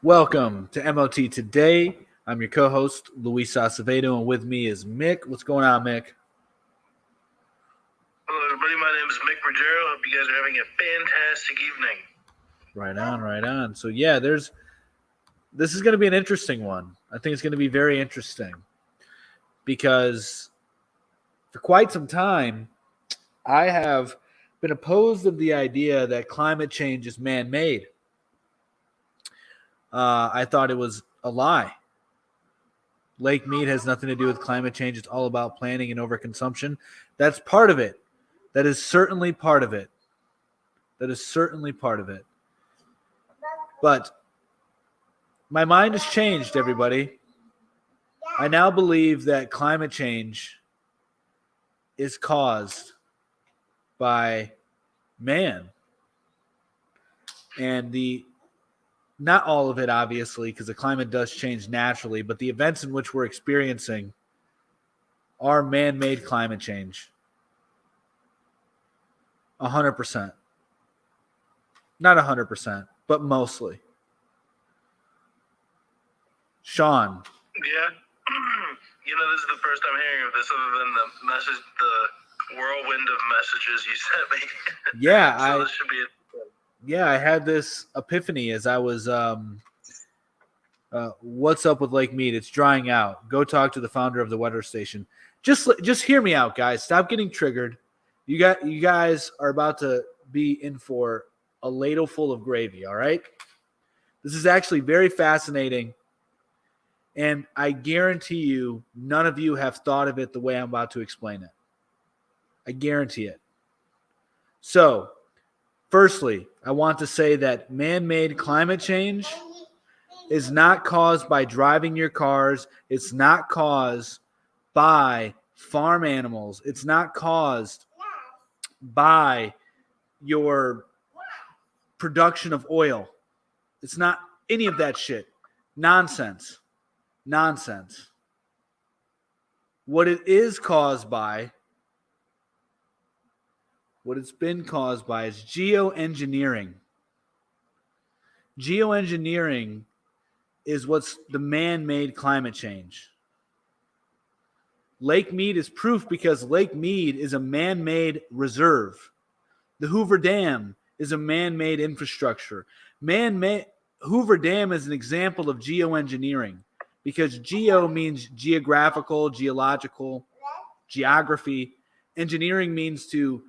Welcome to MOT Today. I'm your co-host, Luis Acevedo, and with me is Mick. What's going on, Mick? Hello, everybody. My name is Mick Ruggiero. Hope you guys are having a fantastic evening. Right on. So, this is going to be an interesting one. I think it's going to be very interesting because for quite some time, I have been opposed of the idea that climate change is man-made. I thought it was a lie. Lake Mead has nothing to do with climate change. It's all about planning and overconsumption. That's part of it. That is certainly part of it. But my mind has changed, everybody. I now believe that climate change is caused by man. And not all of it, obviously, because the climate does change naturally, but the events in which we're experiencing are man-made climate change. 100%. Not 100%, but mostly. Sean. Yeah. This is the first I'm hearing of this other than the whirlwind of messages you sent me. Yeah, this should be it. Yeah, I had this epiphany as I was what's up with Lake Mead? It's drying out. Go talk to the founder of the weather station. Just hear me out, guys. Stop getting triggered. You guys are about to be in for a ladle full of gravy, all right? This is actually very fascinating, and I guarantee you none of you have thought of it the way I'm about to explain it. I guarantee it. So, firstly, I want to say that man-made climate change is not caused by driving your cars. It's not caused by farm animals. It's not caused by your production of oil. It's not any of that shit. Nonsense. What it is caused by, what it's been caused by is geoengineering. Geoengineering is what's the man-made climate change. Lake Mead is proof because Lake Mead is a man-made reserve. The Hoover Dam is a man-made infrastructure. Hoover Dam is an example of geoengineering because geo means geographical, geological, geography. Engineering means to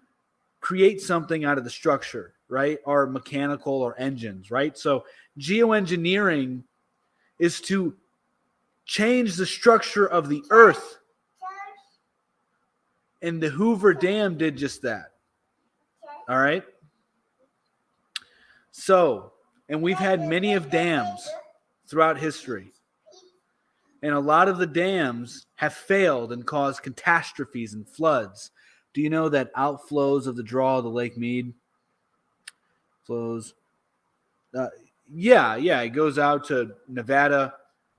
create something out of the structure, right? Or mechanical or engines, right? So geoengineering is to change the structure of the earth. And the Hoover Dam did just that. All right? So, and we've had many of dams throughout history. And a lot of the dams have failed and caused catastrophes and floods. Do you know that outflows of the draw of the Lake Mead flows? It goes out to Nevada,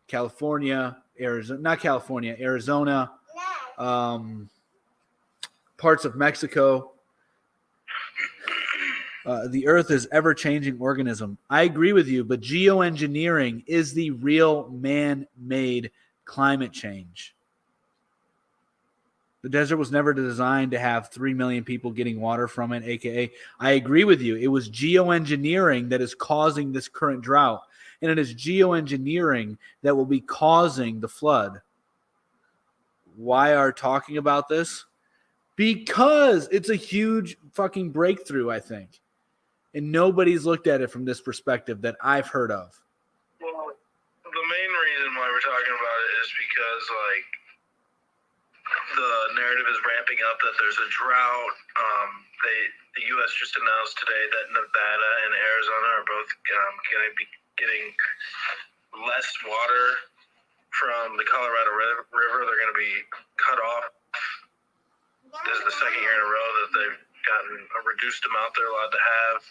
California, Arizona, parts of Mexico. The earth is ever-changing organism. I agree with you, but geoengineering is the real man-made climate change. The desert was never designed to have 3 million people getting water from it, aka, I agree with you. It was geoengineering that is causing this current drought, and it is geoengineering that will be causing the flood. Why are talking about this? Because it's a huge fucking breakthrough, I think. And nobody's looked at it from this perspective that I've heard of. Well, the main reason why we're talking about it is because, the narrative is ramping up that there's a drought. The U.S. just announced today that Nevada and Arizona are both going to be getting less water from the Colorado River. They're going to be cut off. This is the second year in a row that they've gotten a reduced amount they're allowed to have.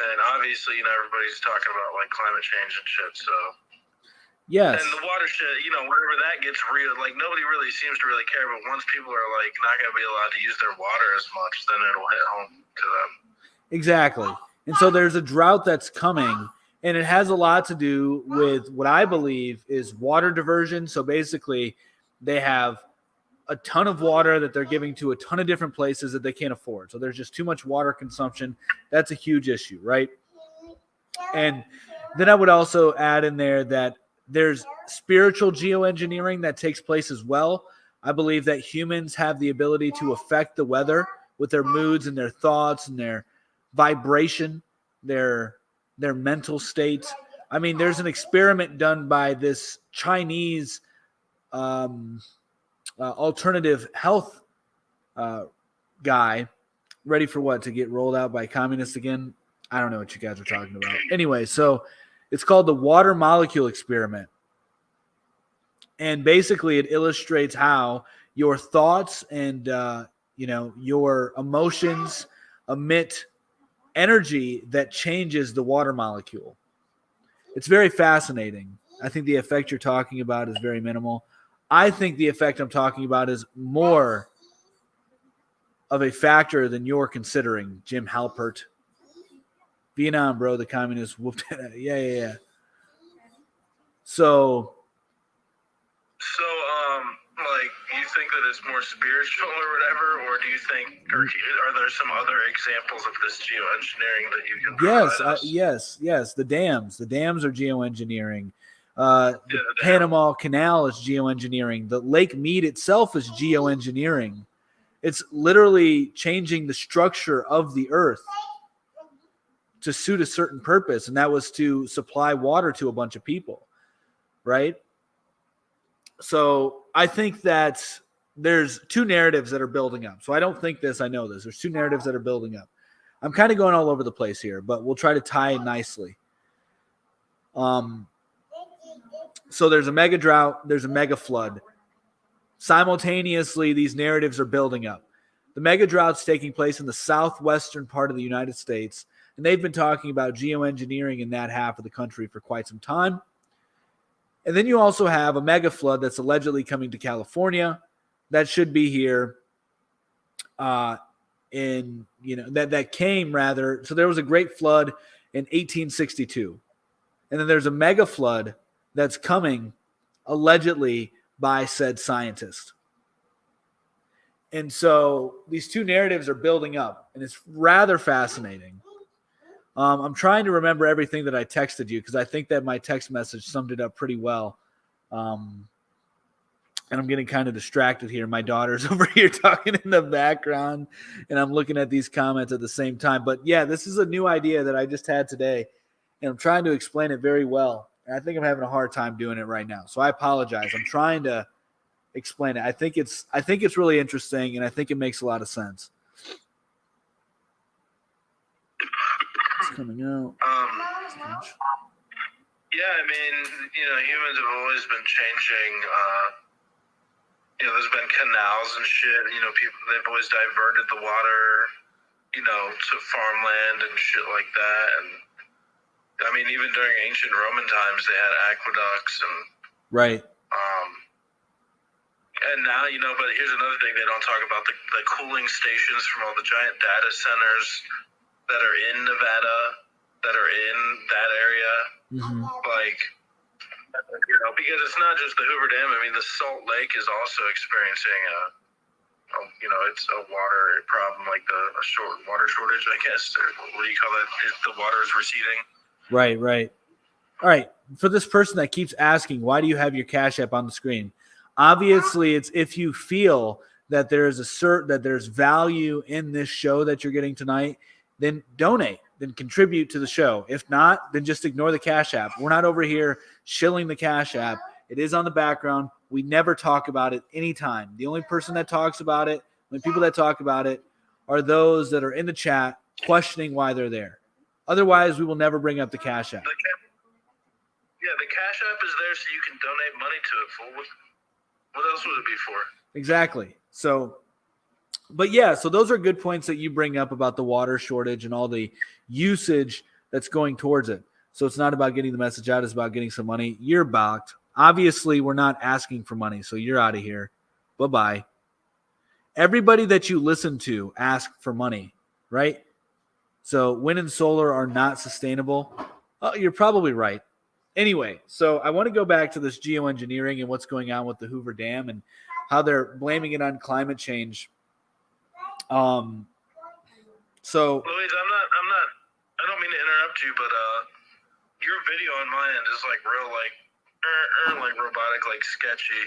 And obviously, everybody's talking about climate change and shit, so. Yes. And the watershed, wherever that gets real, nobody really seems to really care, but once people are not going to be allowed to use their water as much, then it'll hit home to them. Exactly. And so there's a drought that's coming, And it has a lot to do with what I believe is water diversion. So basically, they have a ton of water that they're giving to a ton of different places that they can't afford. So there's just too much water consumption. That's a huge issue, right? And then I would also add in there that there's spiritual geoengineering that takes place as well. I believe that humans have the ability to affect the weather with their moods and their thoughts and their vibration, their mental state. I mean, there's an experiment done by this Chinese alternative health guy, ready for what, to get rolled out by communists again? I don't know what you guys are talking about. Anyway, so it's called the water molecule experiment. And basically it illustrates how your thoughts and your emotions emit energy that changes the water molecule. It's very fascinating. I think the effect you're talking about is very minimal. I think the effect I'm talking about is more of a factor than you're considering, Jim Halpert. Vietnam, bro, the communists whooped it. Yeah. So, like, you think that it's more spiritual or whatever, or do you think, or are there some other examples of this geoengineering that you can provide us? Yes. The dams are geoengineering. The Panama Canal is geoengineering. The Lake Mead itself is geoengineering. It's literally changing the structure of the earth to suit a certain purpose, and that was to supply water to a bunch of people, right? So I think that there's two narratives that are building up. So I don't think this, I know this. There's two narratives that are building up. I'm kind of going all over the place here, but we'll try to tie it nicely. So there's a mega drought, there's a mega flood. Simultaneously, these narratives are building up. The mega drought's taking place in the southwestern part of the United States, and they've been talking about geoengineering in that half of the country for quite some time. And then you also have a mega flood that's allegedly coming to California that should be here that came rather. So there was a great flood in 1862. And then there's a mega flood that's coming allegedly by said scientist. And so these two narratives are building up, and it's rather fascinating. I'm trying to remember everything that I texted you because I think that my text message summed it up pretty well. And I'm getting kind of distracted here. My daughter's over here talking in the background, and I'm looking at these comments at the same time. But yeah, this is a new idea that I just had today, and I'm trying to explain it very well. And I think I'm having a hard time doing it right now. So I apologize. I'm trying to explain it. I think it's really interesting, and I think it makes a lot of sense. It's coming out. Yeah, I mean, humans have always been changing. There's been canals and shit. They've always diverted the water, to farmland and shit like that. And I mean, even during ancient Roman times, they had aqueducts and right. And now, but here's another thing they don't talk about: the cooling stations from all the giant data centers that are in Nevada, that are in that area. Mm-hmm. Because it's not just the Hoover Dam. I mean, the Salt Lake is also experiencing it's a water problem, like a short water shortage, I guess. Or what do you call it? The water is receding. Right. All right. For this person that keeps asking, why do you have your Cash App on the screen? Obviously, it's if you feel that there's value in this show that you're getting tonight, then donate, then contribute to the show. If not, then just ignore the Cash App. We're not over here shilling the Cash App. It is on the background. We never talk about it anytime. The only person that talks about it, the people that talk about it, are those that are in the chat questioning why they're there. Otherwise, we will never bring up the Cash App. The Cash App is there so you can donate money to it. Fool. What else would it be for? Exactly. So, but yeah, so those are good points that you bring up about the water shortage and all the usage that's going towards it. So it's not about getting the message out. It's about getting some money. You're balked. Obviously, we're not asking for money, so you're out of here. Bye-bye. Everybody that you listen to ask for money, right? So wind and solar are not sustainable. You're probably right. Anyway, so I want to go back to this geoengineering and what's going on with the Hoover Dam and how they're blaming it on climate change. So Louise, I don't mean to interrupt you, but your video on my end is like real, like robotic, like sketchy.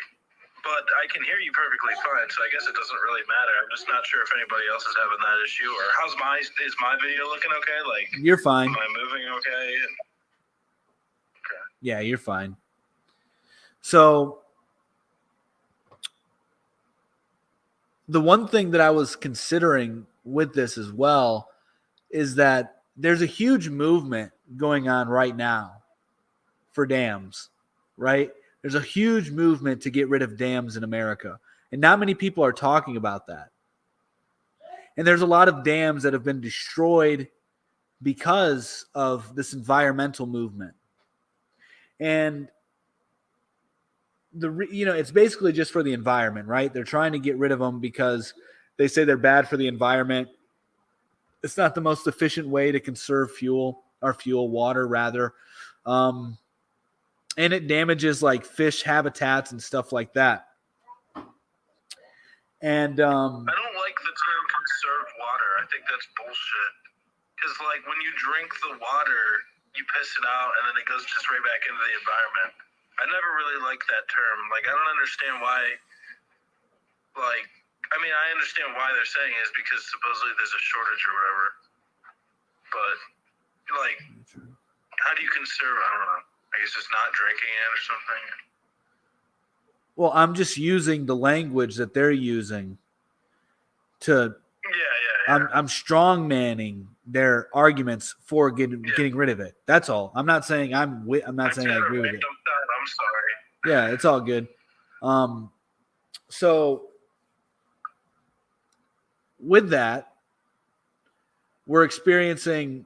But I can hear you perfectly fine, so I guess it doesn't really matter. I'm just not sure if anybody else is having that issue, or is my video looking okay? Like, you're fine. am I moving okay? Okay. Yeah, you're fine. So the one thing that I was considering with this as well is that there's a huge movement going on right now for dams, right? There's a huge movement to get rid of dams in America. And not many people are talking about that. And there's a lot of dams that have been destroyed because of this environmental movement. And it's basically just for the environment, right? They're trying to get rid of them because they say they're bad for the environment. It's not the most efficient way to conserve water rather. And it damages like fish habitats and stuff like that. And I don't like the term conserve water. I think that's bullshit. Because like when you drink the water, you piss it out and then it goes just right back into the environment. I never really liked that term. Like I don't understand why. Like I mean, I understand why they're saying it is because supposedly there's a shortage or whatever. But like, how do you conserve? I don't know. I guess just not drinking it or something. Well, I'm just using the language that they're using to. Yeah. I'm strong manning their arguments for getting rid of it. That's all. I'm not saying I'm not saying I agree with it. I'm sorry. Yeah, it's all good. So with that, we're experiencing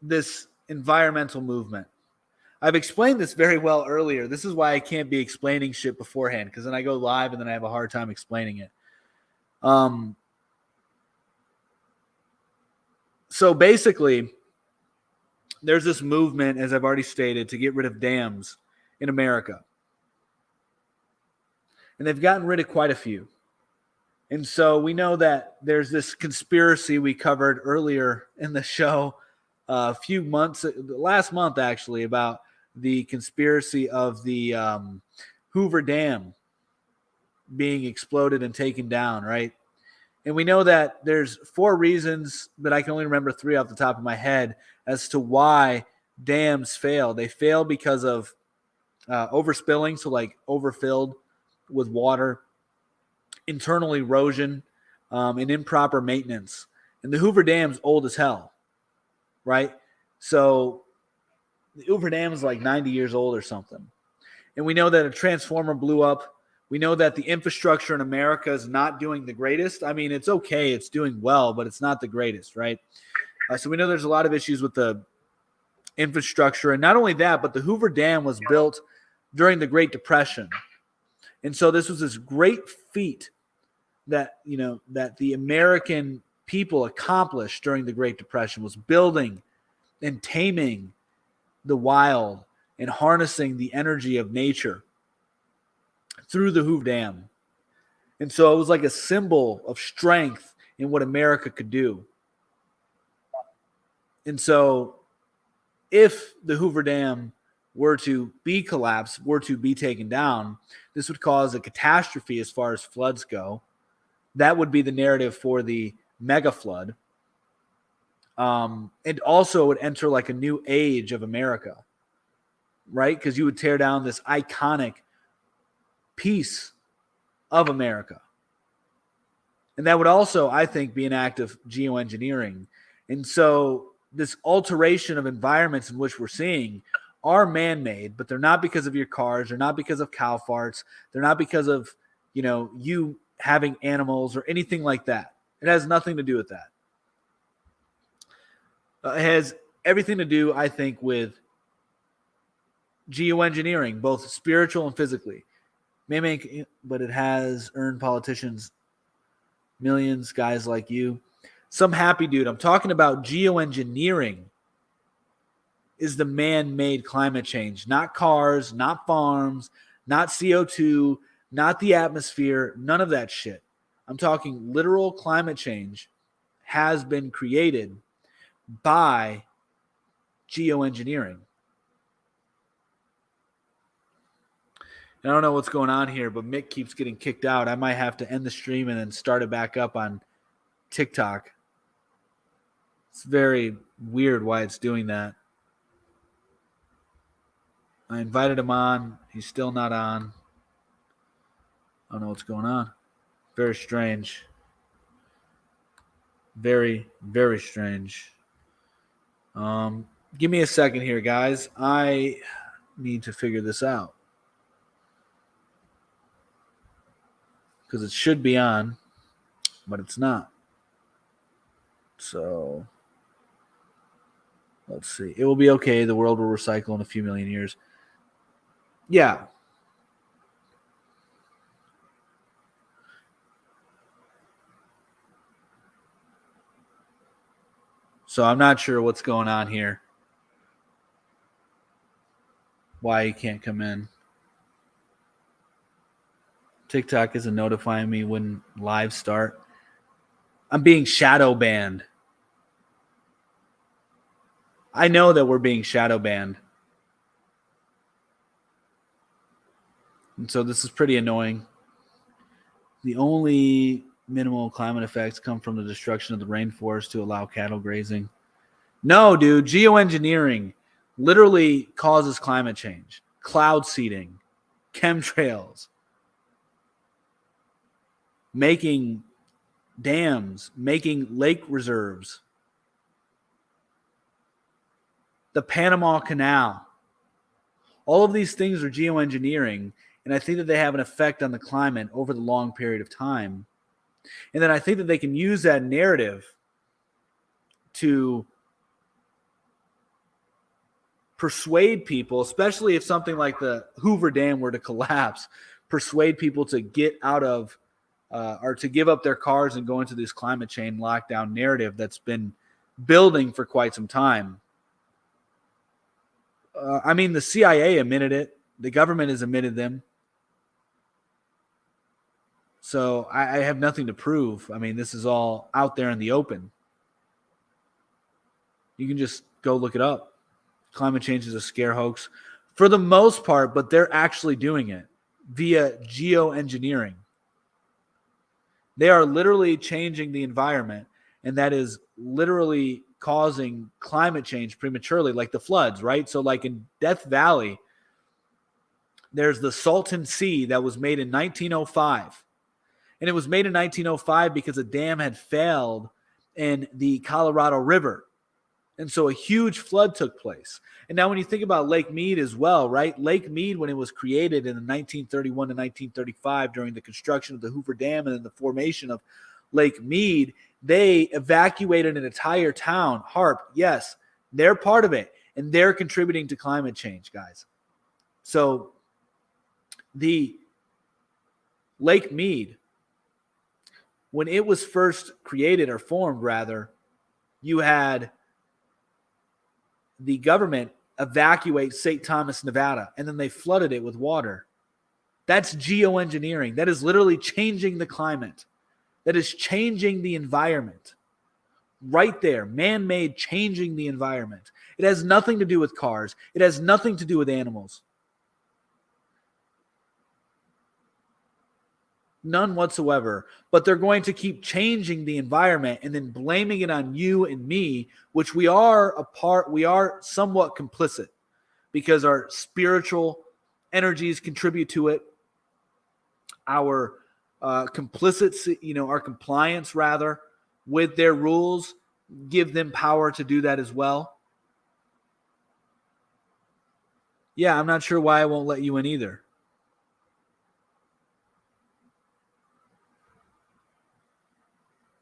this environmental movement. I've explained this very well earlier. This is why I can't be explaining shit beforehand, because then I go live and then I have a hard time explaining it. So basically, there's this movement, as I've already stated, to get rid of dams in America. And they've gotten rid of quite a few. And so we know that there's this conspiracy we covered earlier in the show last month actually, about the conspiracy of the Hoover Dam being exploded and taken down, right? And we know that there's 4 reasons, but I can only remember 3 off the top of my head as to why dams fail. They fail because of overspilling, so like overfilled with water, internal erosion, and improper maintenance. And the Hoover Dam's old as hell, right? So the Hoover Dam is like 90 years old or something. And we know that a transformer blew up. We know that the infrastructure in America is not doing the greatest. I mean, it's okay. It's doing well, but it's not the greatest, right? So we know there's a lot of issues with the infrastructure. And not only that, but the Hoover Dam was built during the Great Depression. And so this was this great feat that the American people accomplished during the Great Depression, was building and taming the wild and harnessing the energy of nature through the Hoover Dam. And so it was like a symbol of strength in what America could do. And so if the Hoover Dam were to be collapsed, were to be taken down, this would cause a catastrophe as far as floods go. That would be the narrative for the mega flood. And also would enter like a new age of America, right? Because you would tear down this iconic piece of America. And that would also, I think, be an act of geoengineering. And so this alteration of environments in which we're seeing are man-made, but they're not because of your cars. They're not because of cow farts. They're not because of, you having animals or anything like that. It has nothing to do with that. It has everything to do, I think, with geoengineering, both spiritual and physically. But it has earned politicians millions, guys like you. Some happy dude. I'm talking about geoengineering is the man-made climate change, not cars, not farms, not CO2, not the atmosphere, none of that shit. I'm talking literal climate change has been created by geoengineering. I don't know what's going on here, but Mick keeps getting kicked out. I might have to end the stream and then start it back up on TikTok. It's very weird why it's doing that. I invited him on. He's still not on. I don't know what's going on. Very strange. Very, very strange. Give me a second here, guys. I need to figure this out. Because it should be on, but it's not. So, let's see. It will be okay. The world will recycle in a few million years. Yeah. So I'm not sure what's going on here. Why he can't come in. TikTok isn't notifying me when lives start. I'm being shadow banned. I know that we're being shadow banned. And so this is pretty annoying. The only minimal climate effects come from the destruction of the rainforest to allow cattle grazing. No, dude, geoengineering literally causes climate change. Cloud seeding, chemtrails, making dams, making lake reserves, the Panama Canal. All of these things are geoengineering, and I think that they have an effect on the climate over the long period of time. And then I think that they can use that narrative to persuade people, especially if something like the Hoover Dam were to collapse, persuade people to get out of or to give up their cars and go into this climate change lockdown narrative that's been building for quite some time. I mean, the CIA admitted it. The government has admitted them. So I have nothing to prove. I mean, this is all out there in the open. You can just go look it up. Climate change is a scare hoax for the most part, but they're actually doing it via geoengineering. They are literally changing the environment, and that is literally causing climate change prematurely, like the floods, right? So like in Death Valley, there's the Salton Sea that was made in 1905. And it was made in 1905 because a dam had failed in the Colorado River. And so a huge flood took place. And now when you think about Lake Mead as well, right? Lake Mead, when it was created in 1931 to 1935 during the construction of the Hoover Dam and then the formation of Lake Mead, they evacuated an entire town. HARP, yes, they're part of it. And they're contributing to climate change, guys. So the Lake Mead, when it was first created or formed, rather, you had the government evacuate St. Thomas, Nevada, and then they flooded it with water. That's geoengineering. That is literally changing the climate. That is changing the environment. Right there, man-made, changing the environment. It has nothing to do with cars. It has nothing to do with animals. None whatsoever. But they're going to keep changing the environment and then blaming it on you and me, which we are somewhat complicit because our spiritual energies contribute to it. Our our compliance rather with their rules give them power to do that as well. Yeah, I'm not sure why I won't let you in either.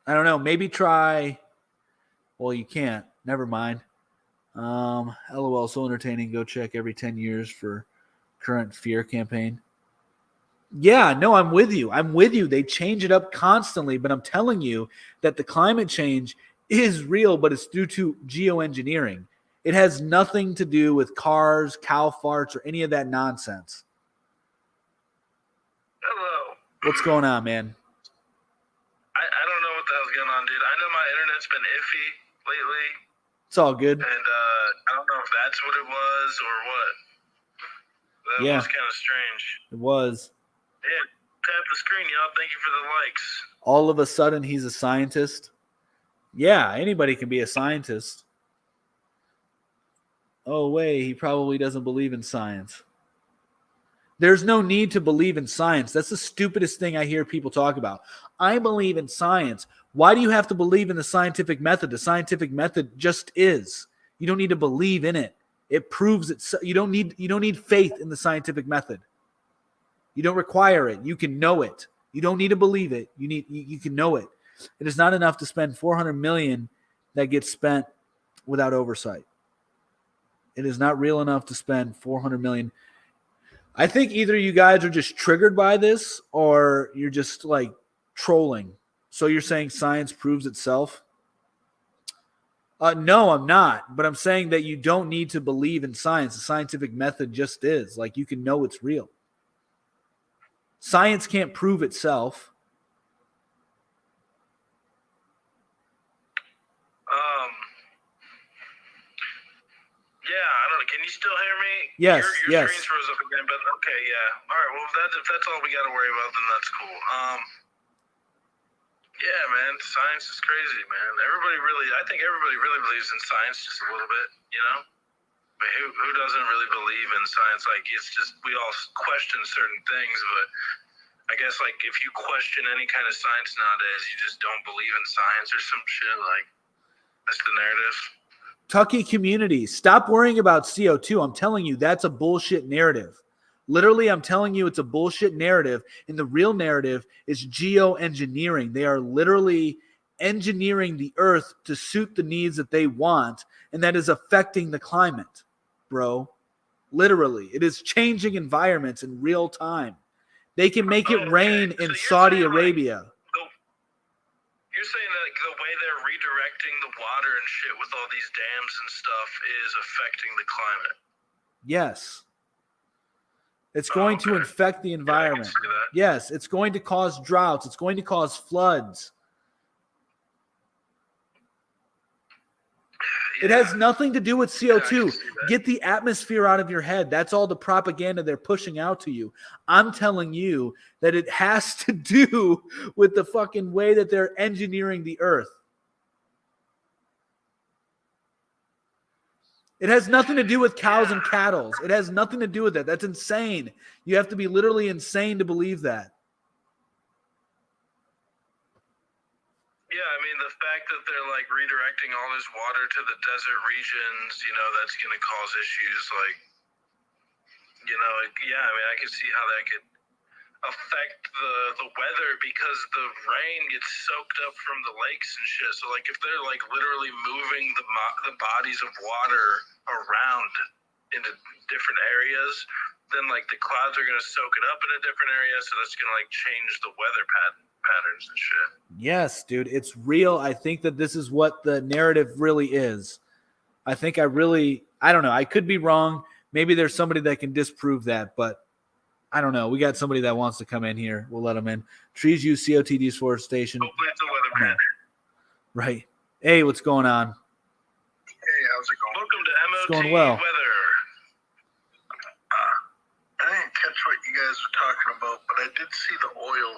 I don't know. Maybe try. Well, you can't. Never mind. LOL, so entertaining. Go check every 10 years for current fear campaign. Yeah, no, I'm with you. I'm with you. They change it up constantly, but I'm telling you that the climate change is real, but it's due to geoengineering. It has nothing to do with cars, cow farts, or any of that nonsense. Hello. What's going on, man? I don't know what the hell's going on, dude. I know my internet's been iffy lately. It's all good. And I don't know if that's what it was or what. That was kind of strange. It was. Yeah, tap the screen, y'all. Thank you for the likes. All of a sudden, he's a scientist. Yeah, anybody can be a scientist. Oh, wait, he probably doesn't believe in science. There's no need to believe in science. That's the stupidest thing I hear people talk about. I believe in science. Why do you have to believe in the scientific method? The scientific method just is. You don't need to believe in it. It proves it. You don't need faith in the scientific method. You don't require it. You can know it. You don't need to believe it. You can know it. It is not enough to spend $400 million that gets spent without oversight. It is not real enough to spend $400 million. I think either you guys are just triggered by this or you're just like trolling. So you're saying science proves itself? No, I'm not. But I'm saying that you don't need to believe in science. The scientific method just is. Like, you can know it's real. Science can't prove itself. Yeah, I don't know. Can you still hear me? Yes, your screen's froze up again, but okay, yeah. All right, well, if that's all we got to worry about, then that's cool. Yeah, man, science is crazy, man. I think everybody really believes in science just a little bit, you know? I mean, who doesn't really believe in science? Like, it's just, we all question certain things, but I guess, like, if you question any kind of science nowadays, you just don't believe in science or some shit. Like, that's the narrative. Tucky community, stop worrying about CO2. I'm telling you, that's a bullshit narrative. Literally, I'm telling you, it's a bullshit narrative. And the real narrative is geoengineering. They are literally engineering the earth to suit the needs that they want. And that is affecting the climate, bro. Literally, it is changing environments in real time. They can make it rain in Saudi Arabia. You're saying that the way they're redirecting the water and shit with all these dams and stuff is affecting the climate? Yes. It's going to infect the environment. Yeah, yes, it's going to cause droughts. It's going to cause floods. It has nothing to do with CO2. Get the atmosphere out of your head. That's all the propaganda they're pushing out to you. I'm telling you that it has to do with the fucking way that they're engineering the earth. It has nothing to do with cows and cattle. It has nothing to do with that. That's insane. You have to be literally insane to believe that. Yeah, I mean, the fact that they're, like, redirecting all this water to the desert regions, you know, that's going to cause issues, like, you know, I mean, I can see how that could affect the weather because the rain gets soaked up from the lakes and shit. So, like, if they're, like, literally moving the bodies of water around into different areas, then, like, the clouds are going to soak it up in a different area, so that's going to, like, change the weather patterns and shit. Yes, dude, it's real. I think that this is what the narrative really is. I think I don't know. I could be wrong. Maybe there's somebody that can disprove that, but I don't know. We got somebody that wants to come in here. We'll let them in. Trees use CO2 deforestation. Hopefully it's a weatherman. No. Right. Hey, what's going on? Hey, how's it going? Welcome to MOT It's going well. Weather. I didn't catch what you guys were talking about, but I did see the oil.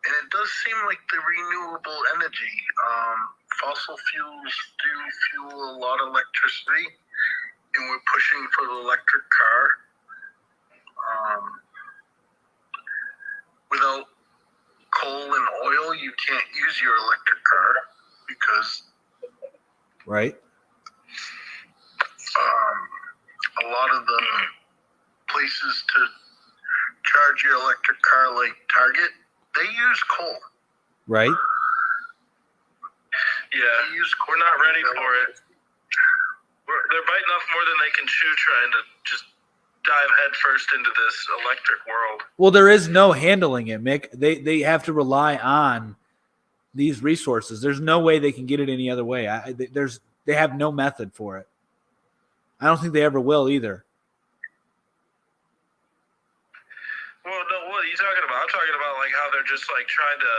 And it does seem like the renewable energy. Fossil fuels do fuel a lot of electricity, and we're pushing for the electric car. Without coal and oil, you can't use your electric car because right. A lot of the places to charge your electric car, like Target, they use coal. Right. Yeah, we're not ready for it. They're biting off more than they can chew trying to just dive headfirst into this electric world. Well, there is no handling it, Mick. They have to rely on these resources. There's no way they can get it any other way. They have no method for it. I don't think they ever will either. Well, no, what are you talking about? I'm talking about like how they're just like trying to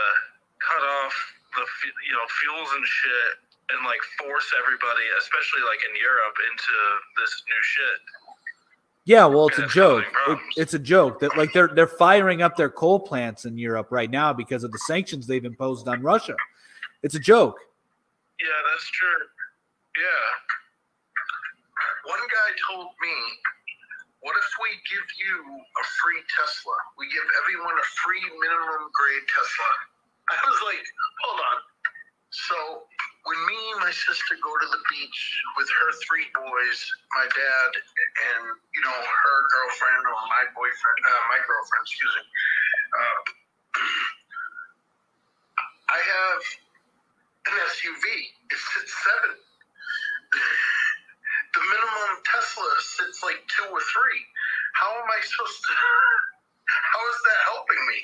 cut off the fuels and shit and like force everybody, especially like in Europe, into this new shit. Yeah, well, it's a joke. It's a joke that like they're firing up their coal plants in Europe right now because of the sanctions they've imposed on Russia. It's a joke. Yeah, that's true. Yeah. One guy told me, what if we give you a free Tesla? We give everyone a free minimum grade Tesla. I was like, hold on. So when me and my sister go to the beach with her 3 boys, my dad, and her girlfriend or my girlfriend, excuse me. I have an SUV. It sits 7. The minimum Tesla sits like 2 or 3. How am I supposed to? How is that helping me?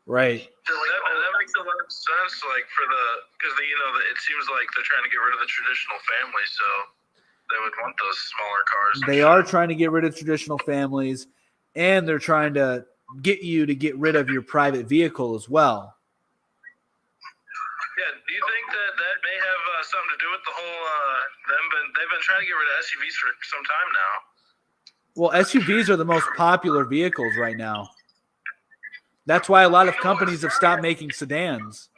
Right. That makes a lot of sense, like because it seems like they're trying to get rid of the traditional family, so they would want those smaller cars. They are trying to get rid of traditional families, and they're trying to get you to get rid of your private vehicle as well. Yeah, do you think that may have something to do with the whole they've been trying to get rid of SUVs for some time now? Well, SUVs are the most popular vehicles right now. That's why a lot of companies have stopped making sedans.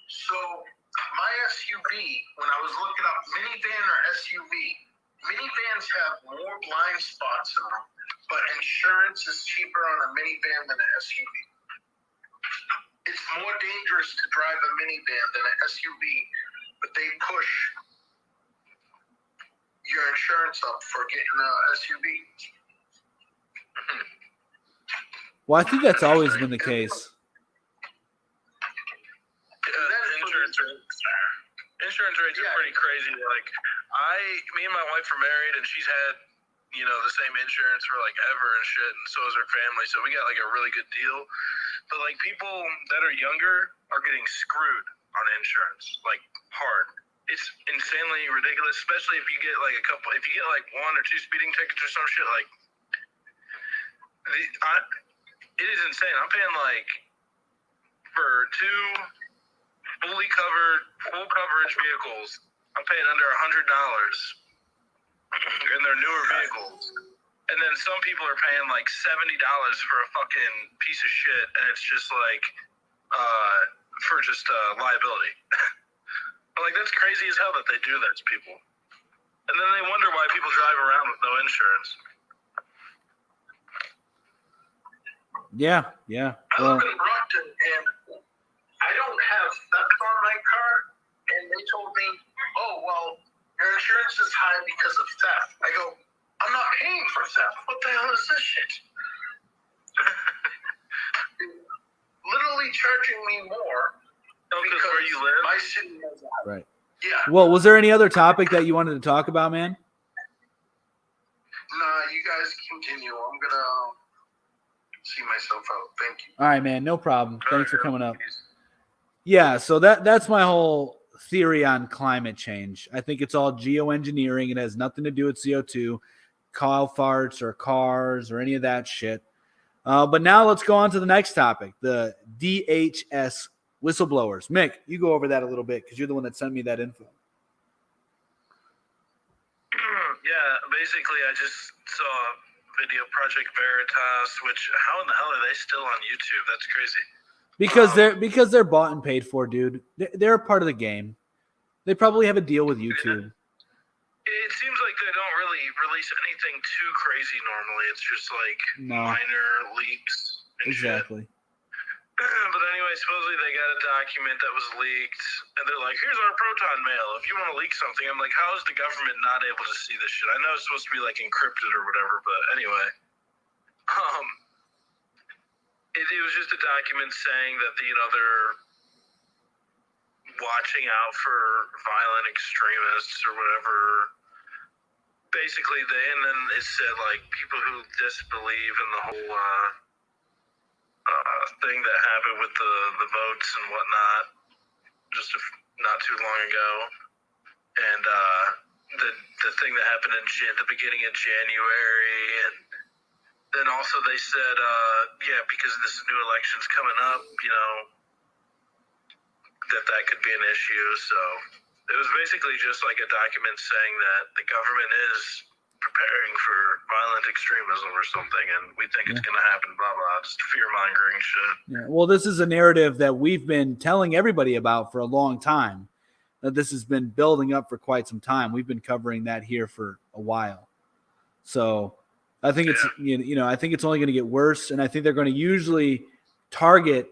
So my SUV, when I was looking up minivan or SUV, minivans have more blind spots in them, but insurance is cheaper on a minivan than an SUV. It's more dangerous to drive a minivan than an SUV, but they push your insurance up for getting an SUV. Well, I think that's always been the case. Insurance rates are pretty crazy. Like, me and my wife are married, and she's had, the same insurance for like ever and shit, and so is her family. So we got like a really good deal. But like people that are younger are getting screwed on insurance, like hard. It's insanely ridiculous, especially if you get like if you get like 1 or 2 speeding tickets or some shit. Like, it is insane. I'm paying like for 2 fully covered, full coverage vehicles. I'm paying under $100, and they're newer vehicles. And then some people are paying like $70 for a fucking piece of shit, and it's just like for just liability. Like, that's crazy as hell that they do that to people. And then they wonder why people drive around with no insurance. Yeah. I live in Brockton, and I don't have theft on my car, and they told me, oh, well, your insurance is high because of theft. I go, I'm not paying for theft. What the hell is this shit? Literally charging me more because where you live? my city has that. Right. Yeah. Well, was there any other topic that you wanted to talk about, man? Nah, you guys continue. I'm going to see myself out. Thank you. All right, man. No problem. Thanks for coming up. Yeah, so that's my whole theory on climate change. I think it's all geoengineering. It has nothing to do with CO2, cow farts, or cars, or any of that shit. But now let's go on to the next topic, the DHS whistleblowers. Mick, you go over that a little bit because you're the one that sent me that info. Yeah, basically I just saw video Project Veritas, which how in the hell are they still on YouTube? That's crazy. Because they're bought and paid for, dude. They're a part of the game. They probably have a deal with YouTube. It seems like they don't really release anything too crazy normally. It's just like minor leaks and exactly. Shit. But anyway, supposedly they got a document that was leaked, and they're like, here's our Proton mail. If you want to leak something, I'm like, how is the government not able to see this shit? I know it's supposed to be like encrypted or whatever, but anyway. It was just a document saying that, they're watching out for violent extremists or whatever. Basically, and then it said, like, people who disbelieve in the whole thing that happened with the votes and whatnot, just not too long ago. And the thing that happened in the beginning of January, and then also they said, because this new election's coming up, that could be an issue. So it was basically just like a document saying that the government is preparing for violent extremism or something, and we think it's going to happen, blah, blah, just fear-mongering shit. Yeah. Well, this is a narrative that we've been telling everybody about for a long time. This has been building up for quite some time. We've been covering that here for a while. So I think it's, I think it's only going to get worse. And I think they're going to usually target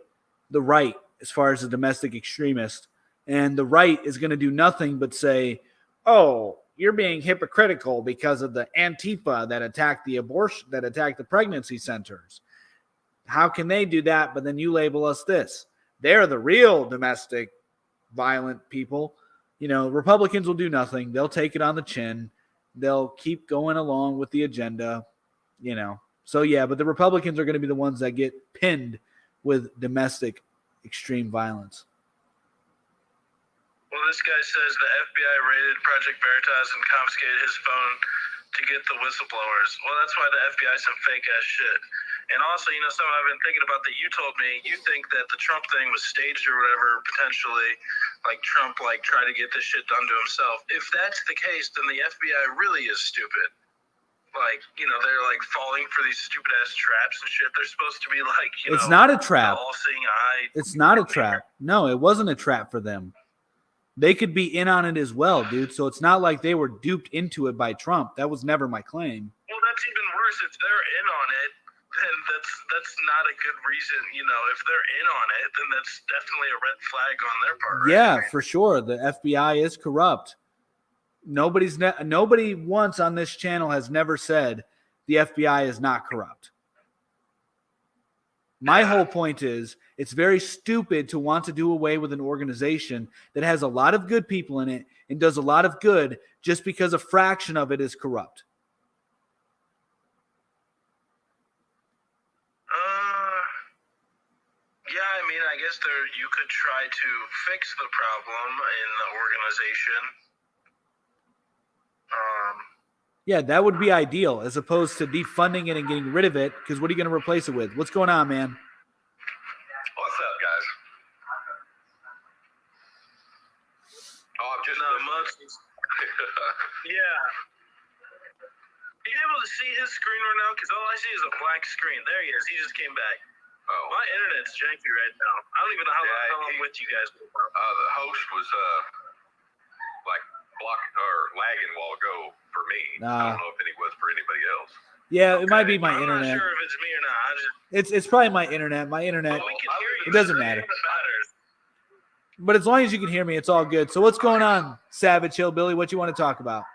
the right as far as the domestic extremist. And the right is going to do nothing but say, oh, you're being hypocritical because of the Antifa that attacked the pregnancy centers. How can they do that? But then you label us this. They're the real domestic violent people. Republicans will do nothing. They'll take it on the chin. They'll keep going along with the agenda, So, but the Republicans are going to be the ones that get pinned with domestic extreme violence. Well, this guy says the FBI raided Project Veritas and confiscated his phone to get the whistleblowers. Well, that's why the FBI is some fake-ass shit. And also, something I've been thinking about that you told me, you think that the Trump thing was staged or whatever, potentially, like Trump, tried to get this shit done to himself. If that's the case, then the FBI really is stupid. They're, falling for these stupid-ass traps and shit. They're supposed to be, it's not a trap. All-seeing eye. It's not a trap. No, it wasn't a trap for them. They could be in on it as well, dude. So it's not like they were duped into it by Trump. That was never my claim. Well, that's even worse. If they're in on it, then that's not a good reason. If they're in on it, then that's definitely a red flag on their part. Right? Yeah, for sure. The FBI is corrupt. Nobody once on this channel has never said the FBI is not corrupt. My whole point is it's very stupid to want to do away with an organization that has a lot of good people in it and does a lot of good just because a fraction of it is corrupt. I guess you could try to fix the problem in the organization. That would be ideal as opposed to defunding it and getting rid of it, because what are you going to replace it with? What's going on, man? What's up, guys? Oh, I'm just Yeah. Are you able to see his screen right now? Because all I see is a black screen. There he is. He just came back. Oh. My internet's janky right now. I don't even know how long I'm with you guys. The host was blocking or lagging a while ago for me. I don't know if it was for anybody else. Yeah, it might be my internet. I'm not sure if it's me or not. It's probably my internet. My internet. We can hear you. It doesn't matter. But as long as you can hear me, it's all good. So what's going on, Savage Hillbilly? What you want to talk about?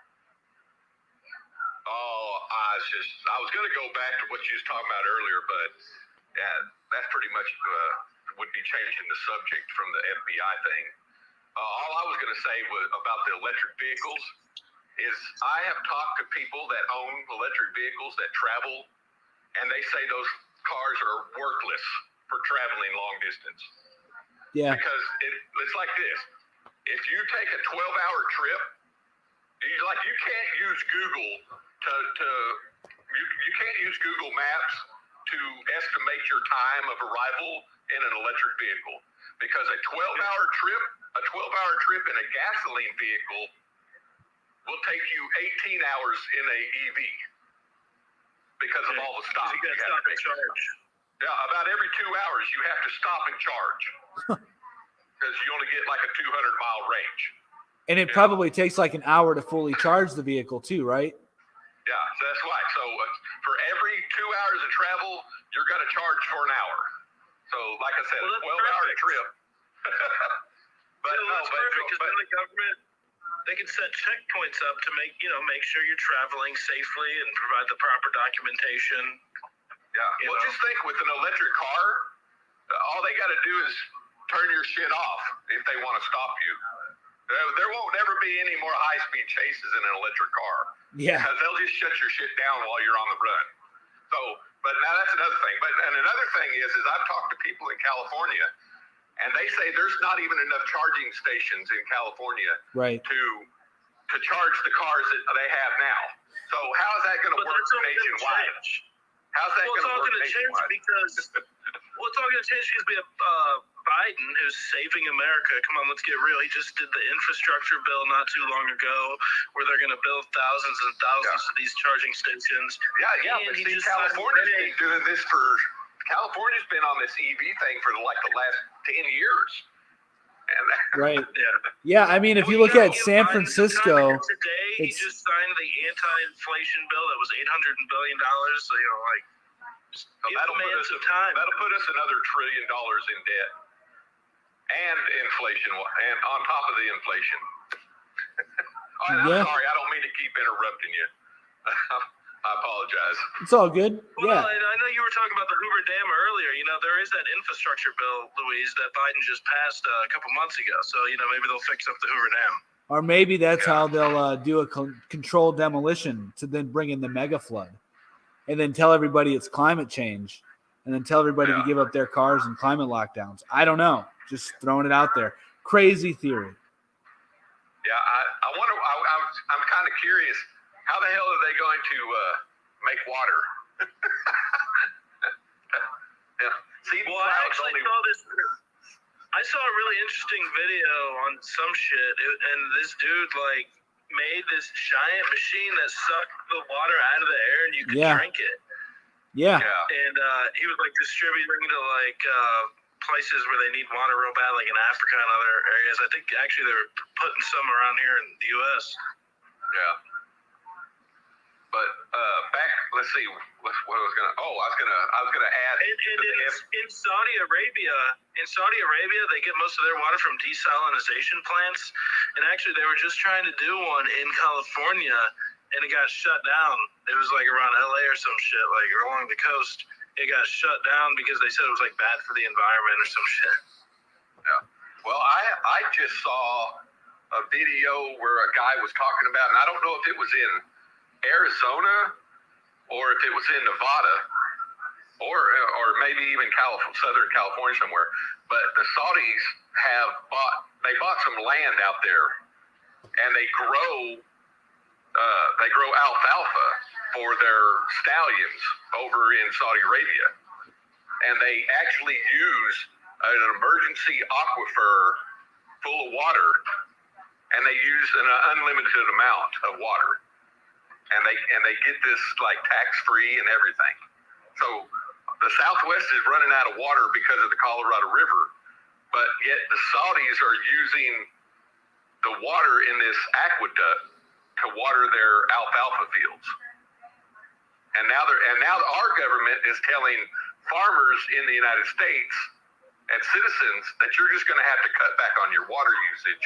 I was going to go back to what you was talking about earlier, but that's pretty much would be changing the subject from the FBI thing. All I was going to say was about the electric vehicles is I have talked to people that own electric vehicles that travel, and they say those cars are worthless for traveling long distance. Yeah. Because it's like this. If you take a 12-hour trip, you can't use Google you can't use Google Maps to estimate your time of arrival in an electric vehicle, because a 12-hour trip in a gasoline vehicle will take you 18 hours in a EV because of all the stops you have to make. Charge. Yeah, about every 2 hours you have to stop and charge because you only get like a 200-mile range. And it probably takes like an hour to fully charge the vehicle too, right? Yeah, that's right. So for every 2 hours of travel, you're going to charge for an hour. So like I said, a 12-hour trip. But because then the government, they can set checkpoints up to make sure you're traveling safely and provide the proper documentation. Yeah. Well, just think, with an electric car, all they got to do is turn your shit off if they want to stop you. There won't never be any more high-speed chases in an electric car. Yeah. Because they'll just shut your shit down while you're on the run. So, but now that's another thing. And another thing is I've talked to people in California, and they say there's not even enough charging stations in California right. to to charge the cars that they have now. So how is that going to work nationwide? How's that going to work nationwide? It's all going to change because we have Biden, who's saving America. Come on, let's get real. He just did the infrastructure bill not too long ago, where they're going to build thousands and thousands of these charging stations. Yeah. But see, California's been doing this California's been on this EV thing for like the last 10 years. Right. Yeah. I mean, if you look at San Francisco, today he just signed the anti-inflation bill that was $800 billion. So that'll put us another $1 trillion in debt and inflation, and on top of the inflation. I'm sorry, I don't mean to keep interrupting you. I apologize. It's all good. Well, I know you were talking about the Hoover Dam earlier. There is that infrastructure bill, Louise, that Biden just passed a couple months ago. So, maybe they'll fix up the Hoover Dam. Or maybe that's how they'll do a controlled demolition to then bring in the mega flood. And then tell everybody it's climate change. And then tell everybody to give up their cars and climate lockdowns. I don't know. Just throwing it out there. Crazy theory. Yeah, I wonder. I'm kind of curious. How the hell are they going to make water? See, I actually saw this. I saw a really interesting video on some shit, and this dude made this giant machine that sucked the water out of the air, and you could drink it. Yeah. And he was distributing to places where they need water real bad, like in Africa and other areas. I think actually they were putting some around here in the U.S. Yeah. But back, let's see. What I was gonna add. In Saudi Arabia, they get most of their water from desalination plants, and actually they were just trying to do one in California, and it got shut down. It was around LA or some shit, along the coast. It got shut down because they said it was bad for the environment or some shit. Yeah. Well, I just saw a video where a guy was talking about, and I don't know if it was in Arizona or if it was in Nevada or maybe even Southern California somewhere, but the Saudis bought some land out there, and they grow alfalfa for their stallions over in Saudi Arabia, and they actually use an emergency aquifer full of water, and they use an unlimited amount of water. And they get this tax-free and everything. So the Southwest is running out of water because of the Colorado River, but yet the Saudis are using the water in this aqueduct to water their alfalfa fields. And now our government is telling farmers in the United States and citizens that you're just going to have to cut back on your water usage,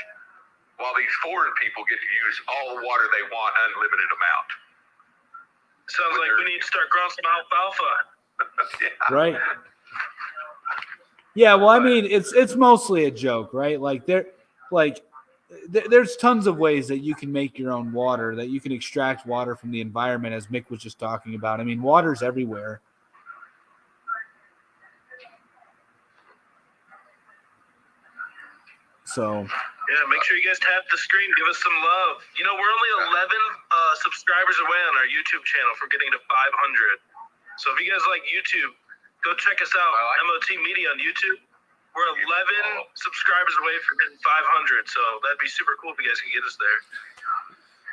while these foreign people get to use all the water they want, unlimited amount. Sounds like we need to start growing some alfalfa. Yeah. Right. Yeah, well, I mean, it's mostly a joke, right? There's tons of ways that you can make your own water, that you can extract water from the environment, as Mick was just talking about. I mean, water's everywhere. So yeah, make sure you guys tap the screen. Give us some love. We're only 11 subscribers away on our YouTube channel from getting to 500. So if you guys like YouTube, go check us out. MOT Media on YouTube. We're 11 subscribers away from hitting 500. So that'd be super cool if you guys can get us there.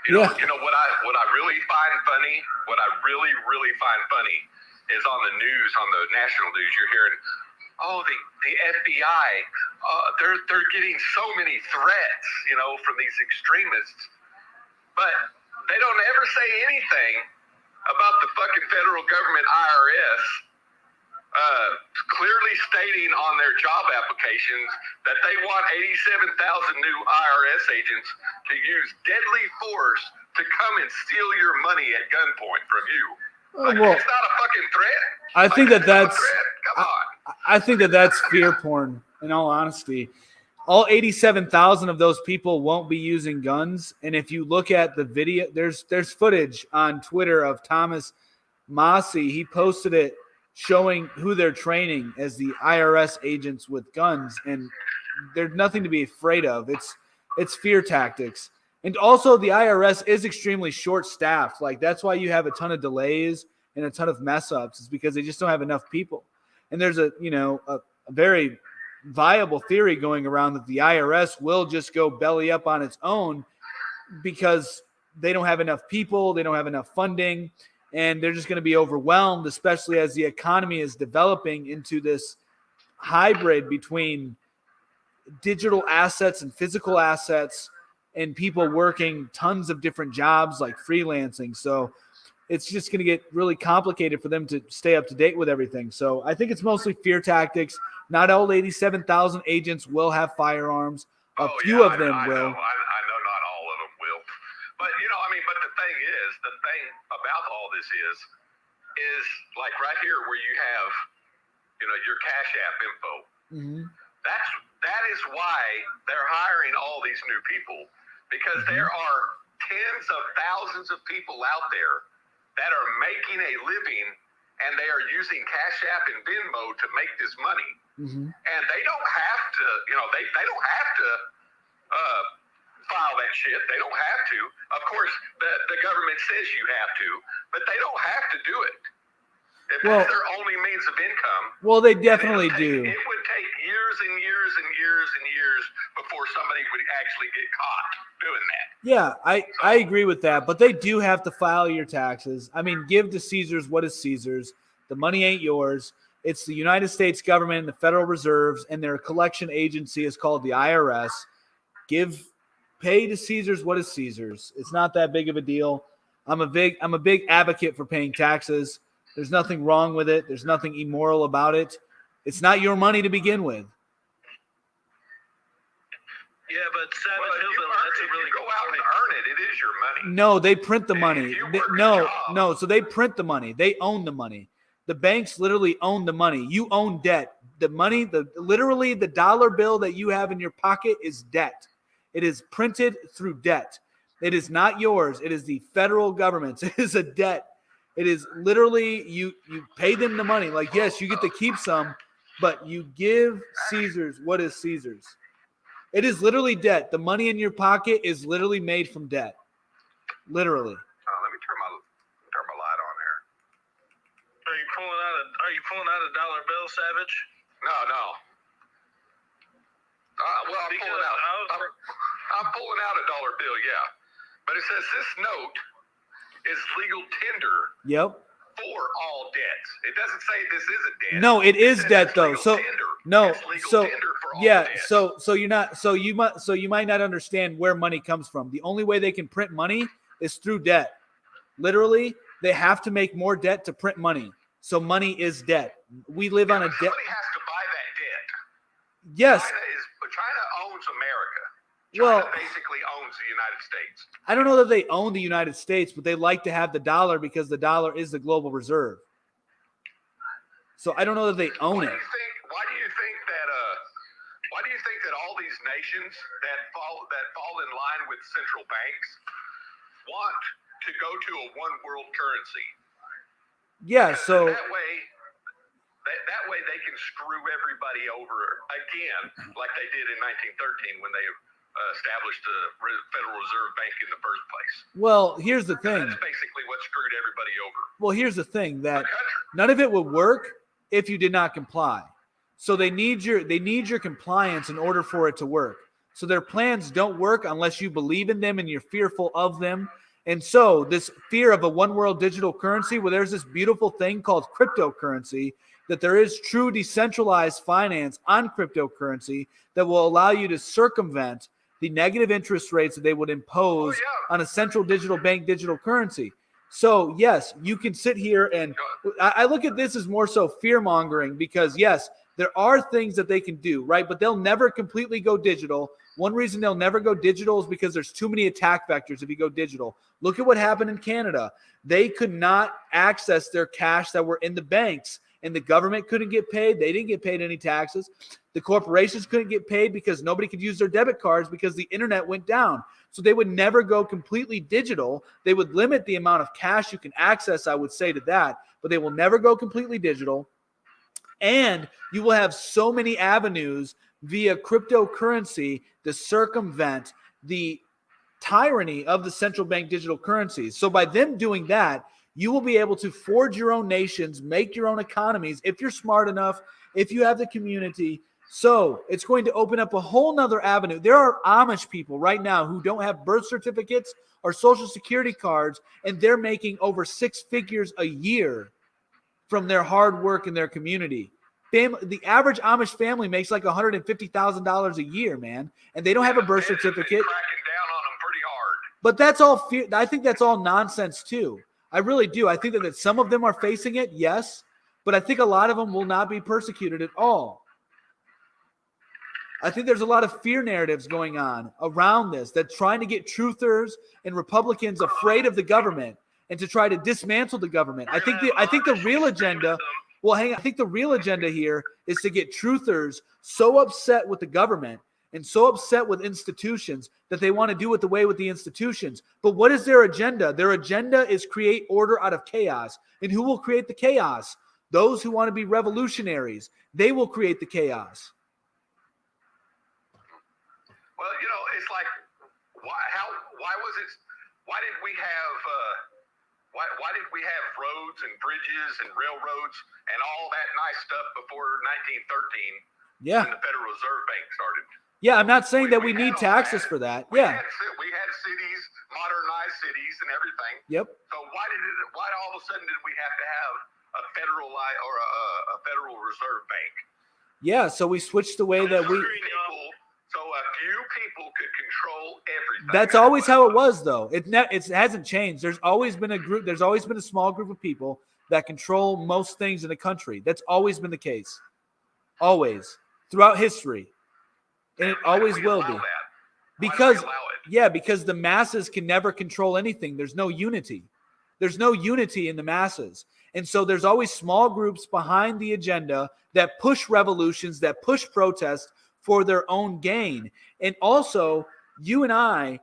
You know what I really find funny? What I really, really find funny is on the news, on the national news, you're hearing, the FBI, they're getting so many threats, from these extremists, but they don't ever say anything about the fucking federal government IRS clearly stating on their job applications that they want 87,000 new IRS agents to use deadly force to come and steal your money at gunpoint from you. It's not a fucking threat. I think that's Come on. I think that's fear porn, in all honesty. All 87,000 of those people won't be using guns. And if you look at the video, there's footage on Twitter of Thomas Massey. He posted it showing who they're training as the IRS agents with guns. And there's nothing to be afraid of. It's fear tactics. And also the IRS is extremely short-staffed. Like that's why you have a ton of delays and a ton of mess ups, is because they just don't have enough people. And there's a very viable theory going around that the IRS will just go belly up on its own because they don't have enough people, they don't have enough funding, and they're just going to be overwhelmed, especially as the economy is developing into this hybrid between digital assets and physical assets, and people working tons of different jobs like freelancing. So it's just going to get really complicated for them to stay up to date with everything. So I think it's mostly fear tactics. Not all 87,000 agents will have firearms. A few of them will. I know not all of them will. But, but the thing about all this is like right here where you have, your Cash App info. Mm-hmm. That is why they're hiring all these new people, because there are tens of thousands of people out there that are making a living, and they are using Cash App and Venmo to make this money. Mm-hmm. And they don't have to, they don't have to file that shit. They don't have to. Of course, the government says you have to, but they don't have to do it. If that's their only means of income. Well, they definitely do. It would take years and years and years and years before somebody would actually get caught doing that. Yeah, I agree with that, but they do have to file your taxes. I mean, give to Caesar's what is Caesar's. The money ain't yours. It's the United States government and the Federal Reserves, and their collection agency is called the IRS. Pay to Caesar's what is Caesar's. It's not that big of a deal. I'm a big advocate for paying taxes. There's nothing wrong with it. There's nothing immoral about it. It's not your money to begin with. Yeah, but Savage Hillbilly, that's a really go out and earn it. It is your money. No, they print the money. No. So they print the money. They own the money. The banks literally own the money. You own debt. The money, literally the dollar bill that you have in your pocket is debt. It is printed through debt. It is not yours. It is the federal government's. It is a debt. It is literally you pay them the money. Like, yes, you get to keep some, but you give Caesar's what is Caesar's. It is literally debt. The money in your pocket is literally made from debt. Literally. Let me turn my light on here. Are you pulling out a dollar bill, Savage? No. I'm pulling out a dollar bill, yeah. But it says this note is legal tender. Yep. For all debts. It doesn't say this is a debt. No, it is debt though. So tender. no, so yeah, debts. so you might not understand where money comes from. The only way they can print money is through debt. Literally, they have to make more debt to print money. So money is debt. We live on a debt. Somebody has to buy that debt. Yes. China owns America. China basically owns the United States. I don't know that they own the United States, but they like to have the dollar because the dollar is the global reserve. So I don't know that they own it. Why do you think that all these nations that fall in line with central banks want to go to a one world currency? Yeah, because so that way they can screw everybody over again, like they did in 1913 when they established the Federal Reserve Bank in the first place. Well, here's the thing. That's basically what screwed everybody over. Well, here's the thing, that none of it would work if you did not comply. So they need your compliance in order for it to work. So their plans don't work unless you believe in them and you're fearful of them. And so this fear of a one world digital currency, where there's this beautiful thing called cryptocurrency, that there is true decentralized finance on cryptocurrency that will allow you to circumvent the negative interest rates that they would impose on a central digital bank digital currency. So, yes, you can sit here and I look at this as more so fear mongering, because, yes, there are things that they can do, right? But they'll never completely go digital. One reason they'll never go digital is because there's too many attack vectors if you go digital. Look at what happened in Canada. They could not access their cash that were in the banks, and the government couldn't get paid. They didn't get paid any taxes. The corporations couldn't get paid because nobody could use their debit cards because the internet went down. So they would never go completely digital. They would limit the amount of cash you can access, I would say, to that, but they will never go completely digital. And you will have so many avenues via cryptocurrency to circumvent the tyranny of the central bank digital currencies. So by them doing that, you will be able to forge your own nations, make your own economies if you're smart enough, if you have the community. So it's going to open up a whole nother avenue. There are Amish people right now who don't have birth certificates or social security cards, and they're making over 6 figures a year from their hard work in their community. The average Amish family makes like $150,000 a year, man, and they don't have a birth certificate. Cracking down on them pretty hard. But that's all fear. I think that's all nonsense too. I really do. I think that some of them are facing it, yes, but I think a lot of them will not be persecuted at all. I think there's a lot of fear narratives going on around this that's trying to get truthers and Republicans afraid of the government and to try to dismantle the government. I think the real agenda. Well, hang on. I think the real agenda here is to get truthers so upset with the government and so upset with institutions that they want to do it the way with the institutions. But what is their agenda? Their agenda is create order out of chaos. And who will create the chaos? Those who want to be revolutionaries. They will create the chaos. Well, it's like, why did we have roads and bridges and railroads and all that nice stuff before 1913? Yeah. When the Federal Reserve Bank started. Yeah, I'm not saying that we need taxes for that. We Yeah. we had cities, modernized cities and everything. Yep. So why all of a sudden did we have to have a federal or a Federal Reserve Bank? Yeah, so we switched the way that we So a few people could control everything. That's always how it was, though. It hasn't changed. There's always been a group. There's always been a small group of people that control most things in the country. That's always been the case. Always. Throughout history. And it always will be. Because the masses can never control anything. There's no unity. There's no unity in the masses. And so there's always small groups behind the agenda that push revolutions, that push protests for their own gain. And also, you and I,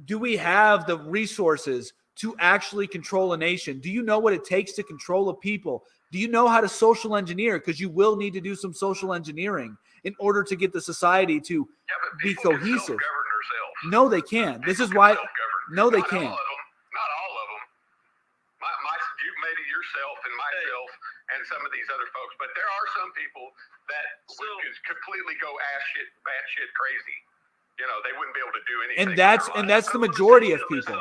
do we have the resources to actually control a nation? Do you know what it takes to control a people? Do you know how to social engineer? Because you will need to do some social engineering in order to get the society to be cohesive. No, they can't. This is why. No, they can't. Not all of them. Maybe yourself and myself and some of these other folks, but there are some people that would completely go batshit crazy. They wouldn't be able to do anything. And that's the majority of people.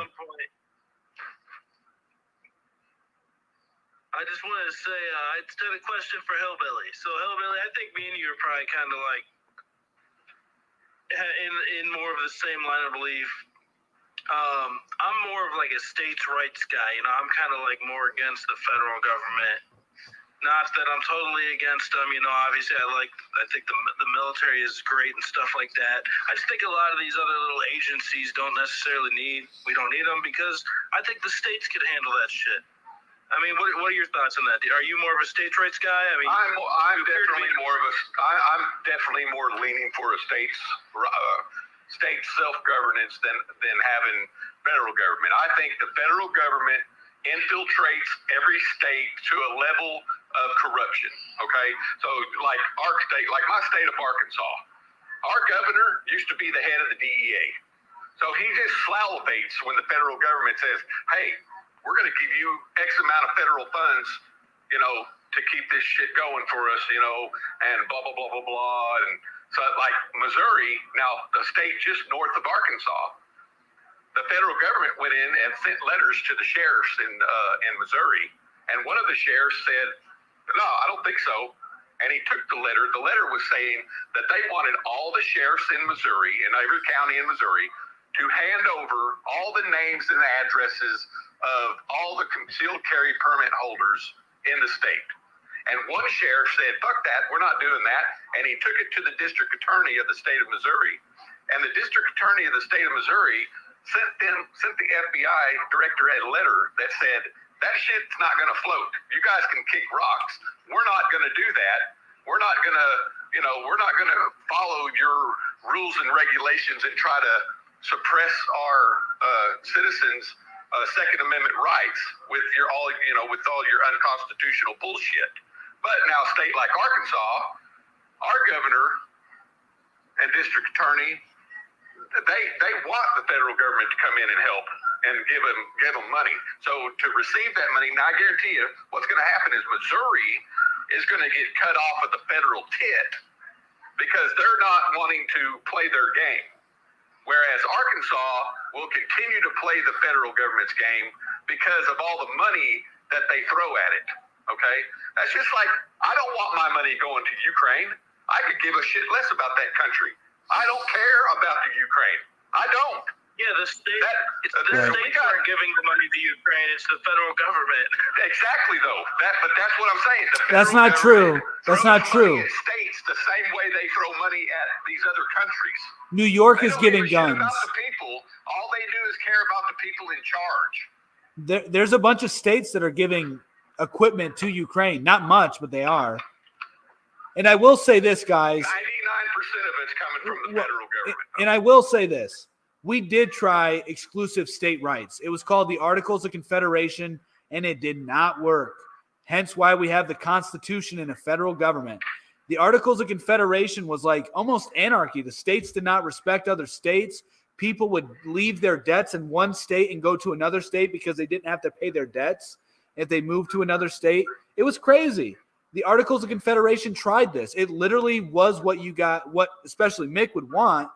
I just wanted to say, I just had a question for Hillbilly. So Hillbilly, I think me and you are probably kind of like in more of the same line of belief. I'm more of like a states' rights guy. I'm kind of like more against the federal government. Not that I'm totally against them. Obviously I think the military is great and stuff like that. I just think a lot of these other little agencies we don't need them because I think the states could handle that shit. I mean, what are your thoughts on that? Are you more of a states' rights guy? I mean, I'm definitely more leaning for a state self-governance than having federal government. I think the federal government infiltrates every state to a level of corruption. Okay, so like our state, like my state of Arkansas, our governor used to be the head of the DEA. So he just salivates when the federal government says, "Hey, we're going to give you X amount of federal funds, to keep this shit going for us, and blah, blah, blah, blah, blah." And so like Missouri, now the state just north of Arkansas, the federal government went in and sent letters to the sheriffs in Missouri. And one of the sheriffs said, "No, I don't think so." And he took the letter. The letter was saying that they wanted all the sheriffs in Missouri, in every county in Missouri, to hand over all the names and addresses of all the concealed carry permit holders in the state. And one sheriff said, "Fuck that, we're not doing that." And he took it to the district attorney of the state of Missouri. And the district attorney of the state of Missouri sent the FBI director a letter that said, "That shit's not going to float. You guys can kick rocks. We're not going to do that. We're not going to follow your rules and regulations and try to suppress our citizens' Second Amendment rights with all your unconstitutional bullshit." But now a state like Arkansas, our governor and district attorney, they want the federal government to come in and help and give them money. So to receive that money, now I guarantee you, what's going to happen is Missouri is going to get cut off of the federal tit because they're not wanting to play their game. Whereas Arkansas will continue to play the federal government's game because of all the money that they throw at it. Okay? That's just like, I don't want my money going to Ukraine. I could give a shit less about that country. I don't care about the Ukraine. I don't. Yeah, the states aren't giving the money to Ukraine. It's the federal government. Exactly, though. But that's what I'm saying. That's not true. That's not true. States the same way they throw money at these other countries. New York is giving guns. About the people. All they do is care about the people in charge. There's a bunch of states that are giving equipment to Ukraine. Not much, but they are. And I will say this, guys. 99% of it's coming from the federal government. And I will say this. We did try exclusive state rights. It was called the Articles of Confederation, and it did not work. Hence why we have the Constitution and a federal government. The Articles of Confederation was like almost anarchy. The states did not respect other states. People would leave their debts in one state and go to another state because they didn't have to pay their debts if they moved to another state. It was crazy. The Articles of Confederation tried this. It literally was what you got, what especially Mick would want,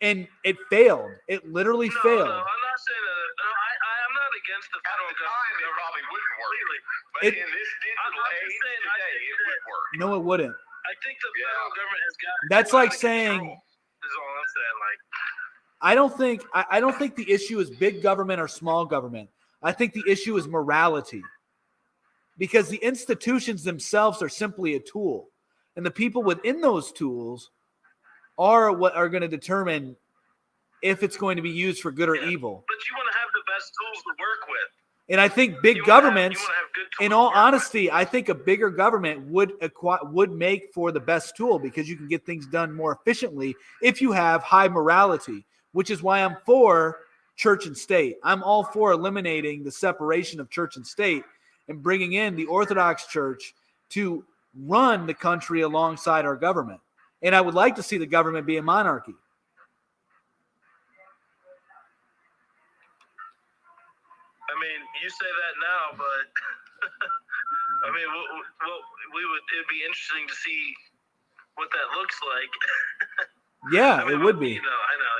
and it failed. It literally failed. No, I'm not saying that. No, I'm not against the federal government. It probably wouldn't work. But in this digital age today, it would work. No, it wouldn't. I think the federal government has got. That's like saying. Is all I'm saying. Like, I don't think the issue is big government or small government. I think the issue is morality. Because the institutions themselves are simply a tool. And the people within those tools are what are going to determine if it's going to be used for good or evil. But you want to have the best tools to work with. And I think big governments, in all honesty, I think a bigger government would make for the best tool because you can get things done more efficiently if you have high morality, which is why I'm for church and state. I'm all for eliminating the separation of church and state and bringing in the Orthodox Church to run the country alongside our government. And I would like to see the government be a monarchy. I mean, you say that now, but I mean, it'd be interesting to see what that looks like. Yeah, I mean, it would be. I know.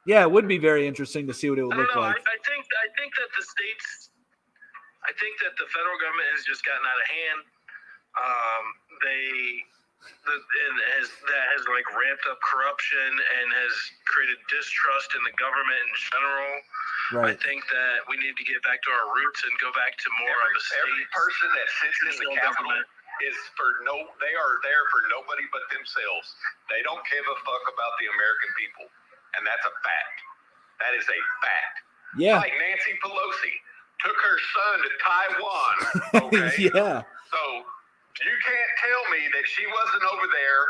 Yeah, it would be very interesting to see what it would look like. I think that the states. I think that the federal government has just gotten out of hand. That has like ramped up corruption and has created distrust in the government in general. Right. I think that we need to get back to our roots and go back to more of a state. Every person that sits in the Capitol is they are there for nobody but themselves. They don't give a fuck about the American people. And that's a fact. That is a fact. Yeah. Like Nancy Pelosi took her son to Taiwan. Okay. Yeah. So you can't tell me that she wasn't over there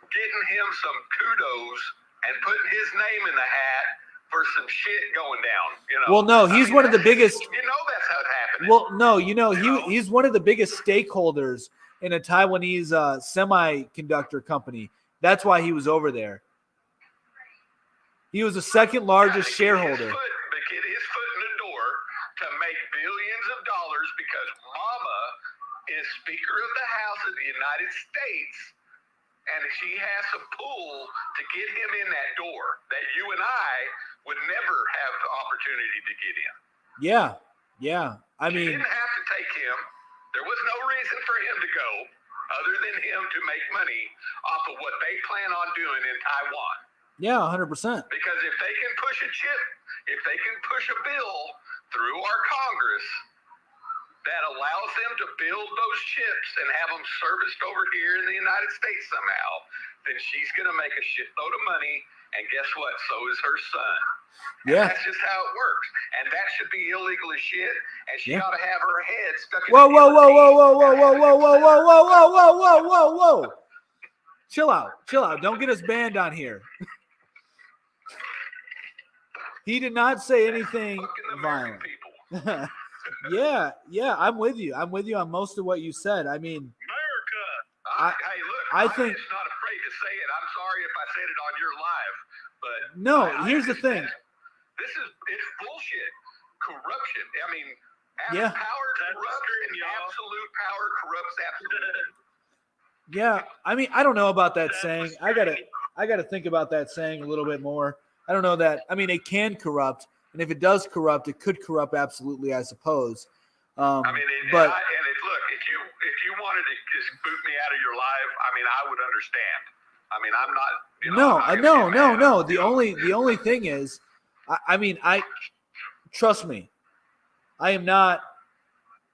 getting him some kudos and putting his name in the hat for some shit going down. You know. Well, no, he's one of the biggest. You know that's how it happened. Well, no, he's one of the biggest stakeholders in a Taiwanese semiconductor company. That's why he was over there. He was the second largest shareholder. Get his foot in the door to make billions of dollars because Mama is Speaker of the House of the United States, and she has a pull to get him in that door that you and I would never have the opportunity to get in. Yeah. I mean, she didn't have to take him. There was no reason for him to go other than him to make money off of what they plan on doing in Taiwan. Yeah, 100%. Because if they can push a chip, if they can push a bill through our Congress that allows them to build those chips and have them serviced over here in the United States somehow, then she's going to make a shitload of money. And guess what? So is her son. Yeah. And that's just how it works. And that should be illegal as shit. And she ought to have her head stuck in Whoa. Chill out. Don't get us banned on here. He did not say anything violent. Yeah, I'm with you. I'm with you on most of what you said. I mean, America. Hey, look, I think I'm just not afraid to say it. I'm sorry if I said it on your live. No, I here's the thing. It's bullshit. Corruption. I mean, Yeah. power corrupts, and absolute power corrupts absolute. Yeah, I mean, I don't know about that saying. I gotta think about that saying a little bit more. I don't know that. I mean, it can corrupt, and if it does corrupt, it could corrupt absolutely, I suppose. I mean, but look, if you wanted to just boot me out of your life, I mean, I would understand. I mean, I'm not. You know, no. The only thing is, I trust me, I am not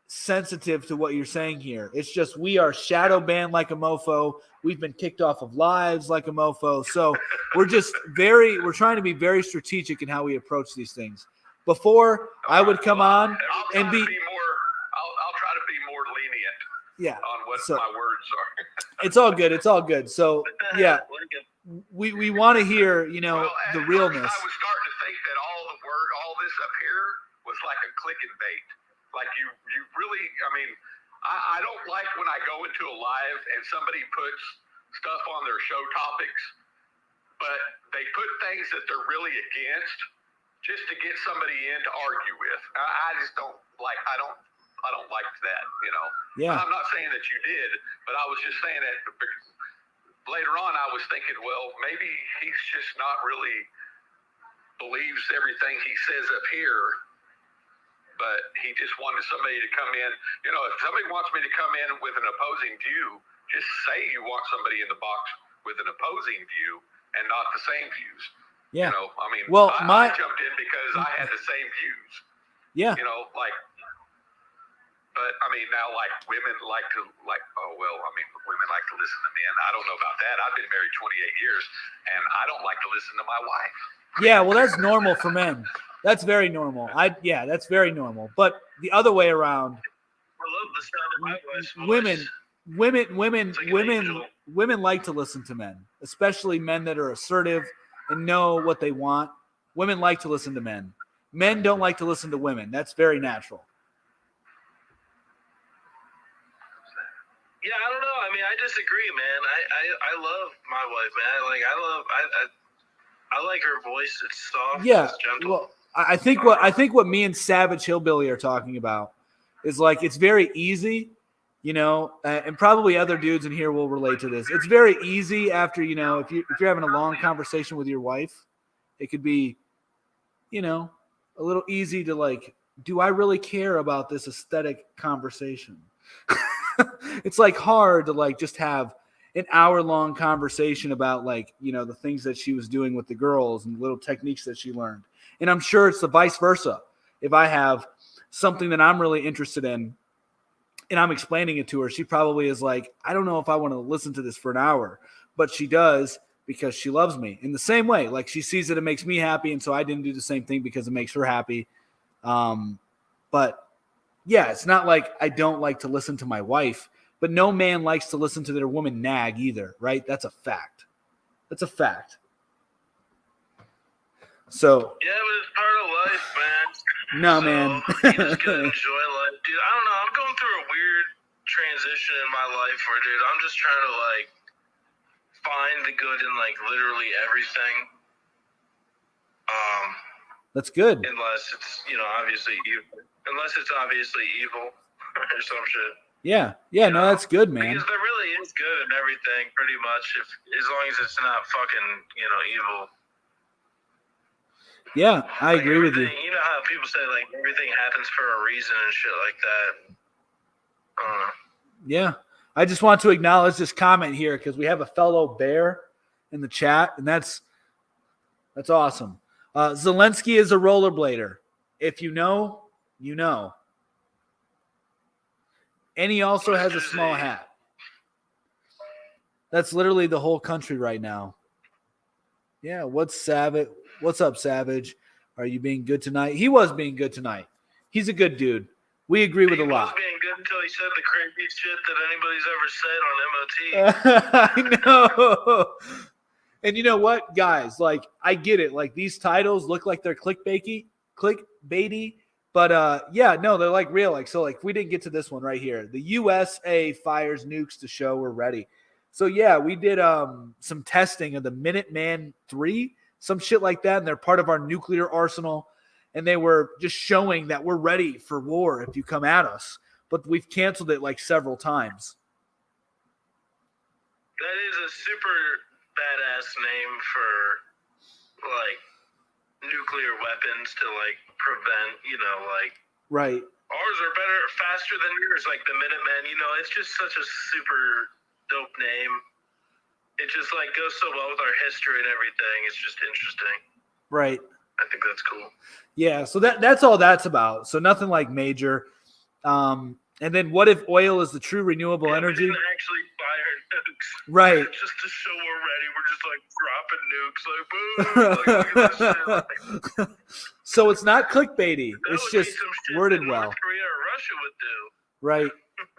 sensitive to what you're saying here. It's just we are shadow banned like a mofo. We've been kicked off of lives like a mofo. So we're trying to be very strategic in how we approach these things. Before I would come on and be more. I'll try to be more lenient. On what my words are. It's all good. It's all good. So yeah, we want to hear the realness. I was starting to think that all this up here was like a click and bait. Like you really, I mean, I don't like when I go into a live and somebody puts stuff on their show topics, but they put things that they're really against just to get somebody in to argue with. I just don't like, I don't like that, you know. Yeah. I'm not saying that you did, but I was just saying that later on I was thinking, well, maybe he's just not really believes everything he says up here. But he just wanted somebody to come in. You know, if somebody wants me to come in with an opposing view, just say you want somebody in the box with an opposing view and not the same views. Yeah. You know, I mean, I jumped in because I had the same views. Yeah. You know, like, but I mean, now like women like to women like to listen to men. I don't know about that. I've been married 28 years and I don't like to listen to my wife. Yeah, well, that's normal for men. That's very normal. That's very normal. But the other way around, I love the sound of my wife's voice. Women like to listen to men, especially men that are assertive and know what they want. Women like to listen to men. Men don't like to listen to women. That's very natural. Yeah, I don't know. I mean, I disagree, man. I love my wife, man. I like her voice. It's soft. Yeah. It's gentle. Well, I think what me and Savage Hillbilly are talking about is like it's very easy, you know, and probably other dudes in here will relate to this. It's very easy after, you know, if you're having a long conversation with your wife, it could be, you know, a little easy to like, do I really care about this aesthetic conversation? It's like hard to like just have an hour-long conversation about like, you know, the things that she was doing with the girls and little techniques that she learned. And I'm sure it's the vice versa. If I have something that I'm really interested in and I'm explaining it to her, she probably is like, I don't know if I want to listen to this for an hour, but she does because she loves me in the same way. Like she sees that it makes me happy. And so I didn't do the same thing because it makes her happy. But yeah, it's not like I don't like to listen to my wife, but no man likes to listen to their woman nag either, right? That's a fact. That's a fact. So yeah, but it's part of life, man. No, man. You just gotta enjoy life, dude. I don't know. I'm going through a weird transition in my life where, dude, I'm just trying to like find the good in like literally everything. That's good. Unless it's, you know, obviously evil. Unless it's obviously evil or some shit. Yeah. No, that's good, man. Because there really is good in everything, pretty much, as long as it's not fucking, you know, evil. Yeah, I agree with you. You know how people say, like, everything happens for a reason and shit like that. I don't know. Yeah. I just want to acknowledge this comment here because we have a fellow bear in the chat, and that's awesome. Zelensky is a rollerblader. If you know, you know. And he also has a small hat. That's literally the whole country right now. Yeah, what's up, Savage? Are you being good tonight? He was being good tonight. He's a good dude. We agree with a lot. He was being good until he said the craziest shit that anybody's ever said on MOT. I know. And you know what, guys? Like, I get it. Like, these titles look like they're clickbaity, but yeah, no, they're like real. Like, so, like, we didn't get to this one right here. The USA fires nukes to show we're ready. So yeah, we did some testing of the Minuteman III. some shit like that, and they're part of our nuclear arsenal. And they were just showing that we're ready for war if you come at us. But we've canceled it like several times. That is a super badass name for like nuclear weapons to like prevent, like Right. ours are better, faster than yours, like the Minutemen. It's just such a super dope name. It just like goes so well with our history and everything. It's just interesting. Right. I think that's cool. Yeah, so that's all that's about. So nothing like major. And then what if oil is the true renewable energy? We didn't actually fire nukes. Right. Just to show we're ready. We're just like dropping nukes. Like, boom. Like, look at this shit. Like, So it's not clickbaity. that It's would just be some shit worded that well. North Korea or Russia would do. Right.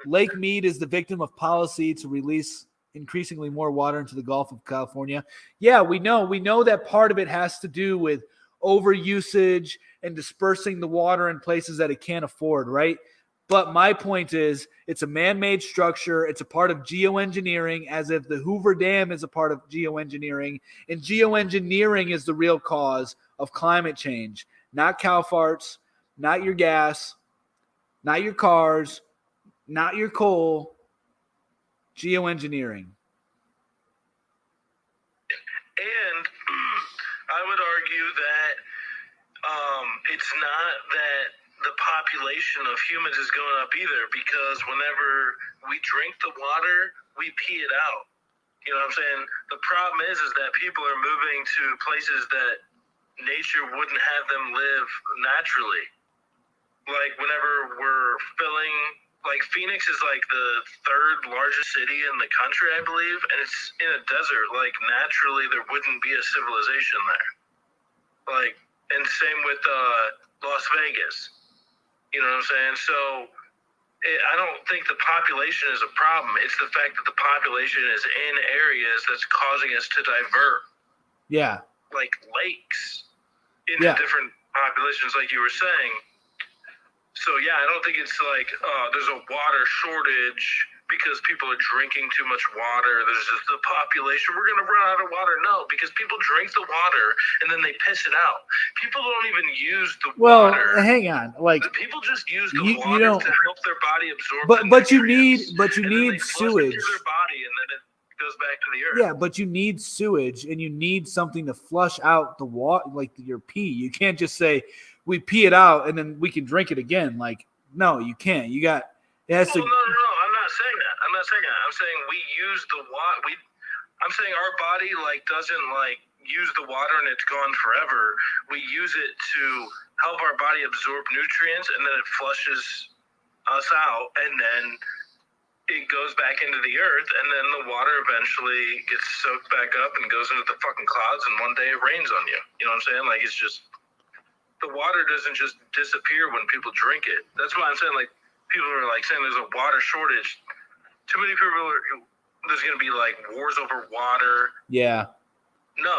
Lake Mead is the victim of policy to release increasingly more water into the Gulf of California. Yeah, we know. We know that part of it has to do with overusage and dispersing the water in places that it can't afford, right? But my point is, it's a man-made structure. It's a part of geoengineering, as if the Hoover Dam is a part of geoengineering. And geoengineering is the real cause of climate change. Not cow farts, not your gas, not your cars, not your coal. Geoengineering. And I would argue that it's not that the population of humans is going up either, because whenever we drink the water, we pee it out. You know what I'm saying? The problem is that people are moving to places that nature wouldn't have them live naturally. Like whenever we're filling, like Phoenix is like the third largest city in the country, I believe, and it's in a desert. Like naturally, there wouldn't be a civilization there. Like, and same with Las Vegas. You know what I'm saying? So I don't think the population is a problem. It's the fact that the population is in areas that's causing us to divert. Yeah. Like lakes into different populations, like you were saying. So, yeah, I don't think it's like there's a water shortage because people are drinking too much water. There's just the population. We're going to run out of water. No, because people drink the water and then they piss it out. People don't even use the water. Well, hang on. Like people just use the water to help their body absorb. But you need Into sewage. their body and then it goes back to the earth. Yeah, but you need sewage and you need something to flush out the water, like your pee. You can't just say we pee it out and then we can drink it again. Like, no, you can't. You got it has to. No. I'm not saying that. I'm saying we use the water. I'm saying our body like doesn't like use the water and it's gone forever. We use it to help our body absorb nutrients and then it flushes us out and then it goes back into the earth and then the water eventually gets soaked back up and goes into the fucking clouds and one day it rains on you. You know what I'm saying? Like it's just the water doesn't just disappear when people drink it. That's why I'm saying like people are like saying there's a water shortage. Too many people are, there's going to be like wars over water. Yeah. No.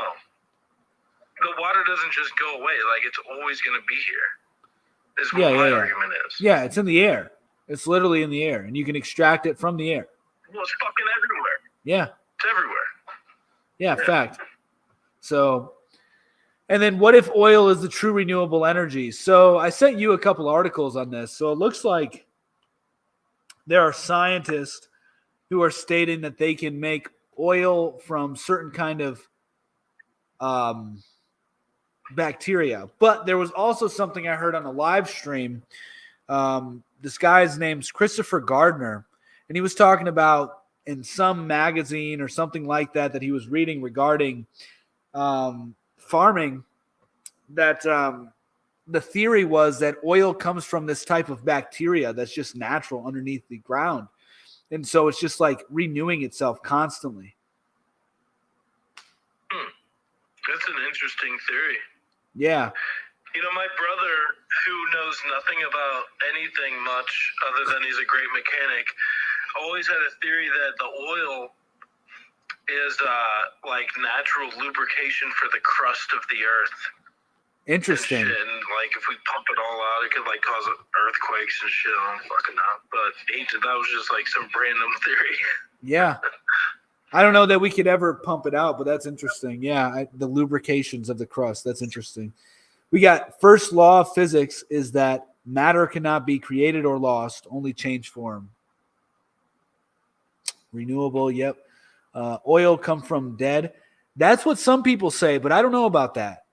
The water doesn't just go away. Like it's always going to be here. Is what my argument is. Yeah, it's in the air. It's literally in the air, and you can extract it from the air. Well, it's fucking everywhere. Yeah. It's everywhere. Yeah, fact. So, and then what if oil is the true renewable energy? So I sent you a couple articles on this. So it looks like there are scientists who are stating that they can make oil from certain kind of bacteria. But there was also something I heard on a live stream. This guy's name's Christopher Gardner, and he was talking about in some magazine or something like that he was reading regarding farming, that the theory was that oil comes from this type of bacteria that's just natural underneath the ground. And so it's just like renewing itself constantly. That's an interesting theory. Yeah. You know, my brother, who knows nothing about anything much other than he's a great mechanic, always had a theory that the oil is like natural lubrication for the crust of the earth. Interesting. And like if we pump it all out, it could like cause earthquakes and shit. I don't fucking know. But that was just like some random theory. Yeah. I don't know that we could ever pump it out, but that's interesting. Yeah, the lubrications of the crust. That's interesting. We got first law of physics is that matter cannot be created or lost, only change form. Renewable, yep. Oil come from dead. That's what some people say, but I don't know about that.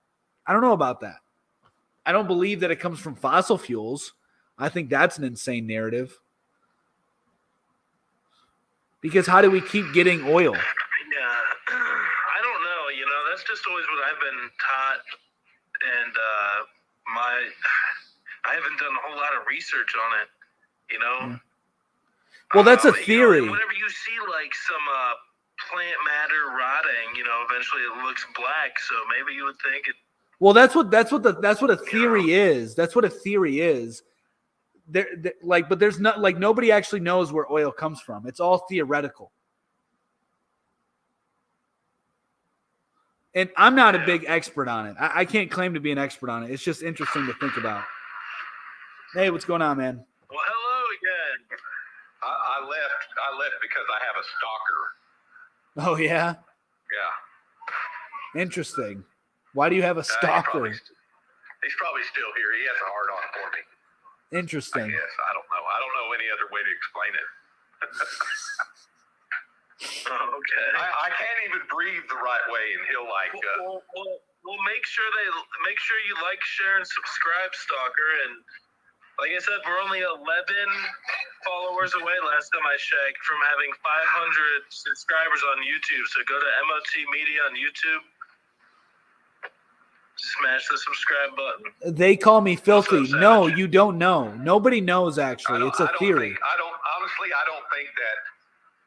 I don't believe that it comes from fossil fuels. I think that's an insane narrative. Because how do we keep getting oil? Yeah, I don't know. That's just always what I've been taught, and I haven't done a whole lot of research on it. Yeah. Well, that's a theory. Whenever you see like some plant matter rotting, eventually it looks black. So maybe you would think it. Well, that's what a theory is. That's what a theory is. But there's not like nobody actually knows where oil comes from. It's all theoretical. And I'm not a big expert on it. I can't claim to be an expert on it. It's just interesting to think about. Hey, what's going on, man? Well, hello again. I left because I have a stalker. Oh yeah. Yeah. Interesting. Why do you have a stalker? He's probably still here. He has a hard on for me. Interesting. Yes, I don't know. I don't know any other way to explain it. Okay. I can't even breathe the right way, and he'll like. Well, make sure you like, share, and subscribe, Stalker. And like I said, we're only 11 followers away. Last time I checked, from having 500 subscribers on YouTube. So go to MOT Media on YouTube. Smash the subscribe button. They call me filthy. No, you don't know. Nobody knows, actually. It's a theory. I don't think that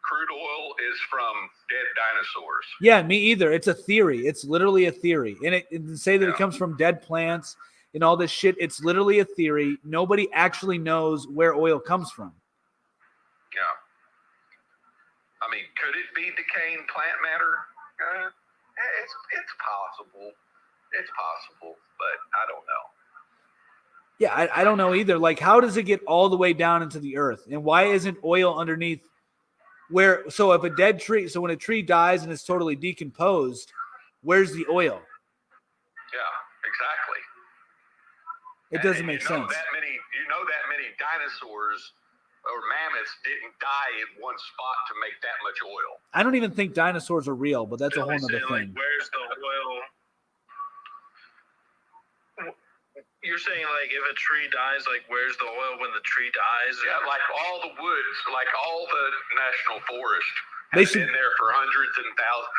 crude oil is from dead dinosaurs. Yeah, me either. It's a theory. It's literally a theory. And it say that it comes from dead plants and all this shit. It's literally a theory. Nobody actually knows where oil comes from. Yeah. I mean, could it be decaying plant matter? It's possible. It's possible, but I don't know. Yeah, I don't know either. Like, how does it get all the way down into the earth? And why isn't oil underneath where? So if a dead tree, so when a tree dies and it's totally decomposed, where's the oil? Yeah, exactly. It doesn't make sense. That many dinosaurs or mammoths didn't die in one spot to make that much oil. I don't even think dinosaurs are real, but that's a whole other thing. Like, where's the oil? You're saying, like, if a tree dies, like, where's the oil when the tree dies? Yeah, like all the woods, like all the national forest has been there for hundreds and thousands,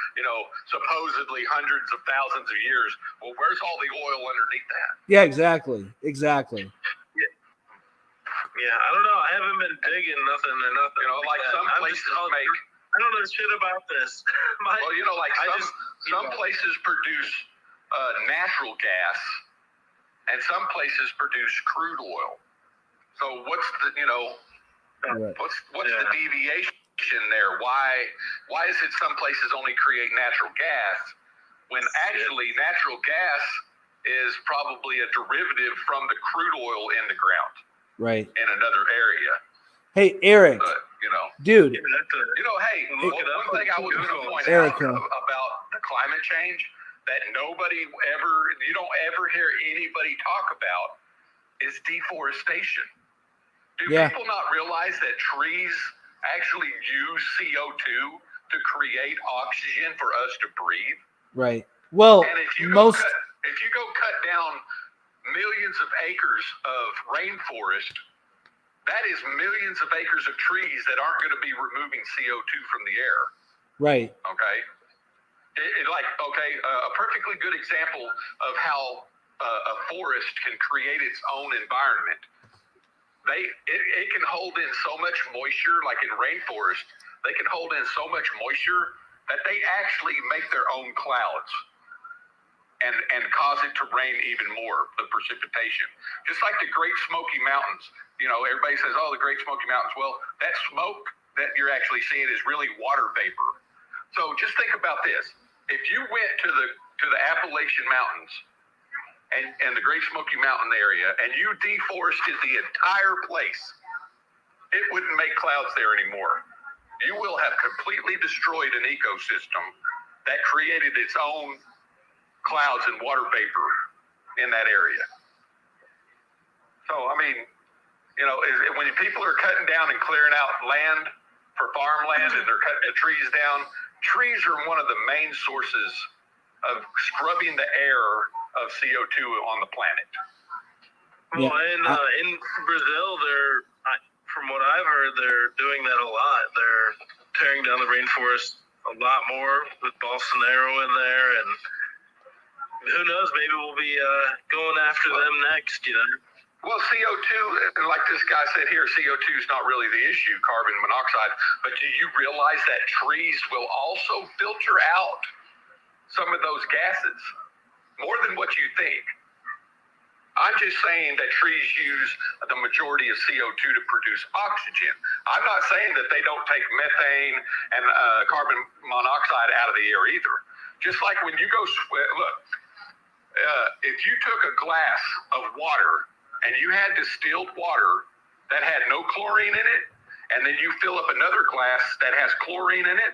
supposedly hundreds of thousands of years. Well, where's all the oil underneath that? Yeah, exactly. Yeah, I don't know. I haven't been digging nothing. Like some places make. I don't know shit about this. Some places produce natural gas. And some places produce crude oil. So what's the deviation there? Why is it some places only create natural gas when actually natural gas is probably a derivative from the crude oil in the ground, right? In another area. Hey, Eric. But, dude. One thing I was going to point out about the climate change that you don't ever hear anybody talk about is deforestation. Do people not realize that trees actually use CO2 to create oxygen for us to breathe? Right. Well, and if you go cut down millions of acres of rainforest, that is millions of acres of trees that aren't going to be removing CO2 from the air. Right. Okay. A perfectly good example of how a forest can create its own environment. It can hold in so much moisture, like in rainforest, they can hold in so much moisture that they actually make their own clouds and cause it to rain even more, the precipitation. Just like the Great Smoky Mountains. Everybody says, oh, the Great Smoky Mountains. Well, that smoke that you're actually seeing is really water vapor. So just think about this. If you went to the Appalachian Mountains and the Great Smoky Mountain area and you deforested the entire place, it wouldn't make clouds there anymore. you will have completely destroyed an ecosystem that created its own clouds and water vapor in that area. So, I mean, you know, when people are cutting down and clearing out land for farmland and they're cutting the trees down, trees are one of the main sources of scrubbing the air of CO2 on the planet. Well, in Brazil, from what I've heard, they're doing that a lot. They're tearing down the rainforest a lot more with Bolsonaro in there, and who knows, maybe we'll be going after them next, you know. Well, CO2, like this guy said here, CO2 is not really the issue, carbon monoxide, but do you realize that trees will also filter out some of those gases more than what you think? I'm just saying that trees use the majority of CO2 to produce oxygen. I'm not saying that they don't take methane and carbon monoxide out of the air either. Just like when you go, look, if you took a glass of water and you had distilled water that had no chlorine in it, and then you fill up another glass that has chlorine in it,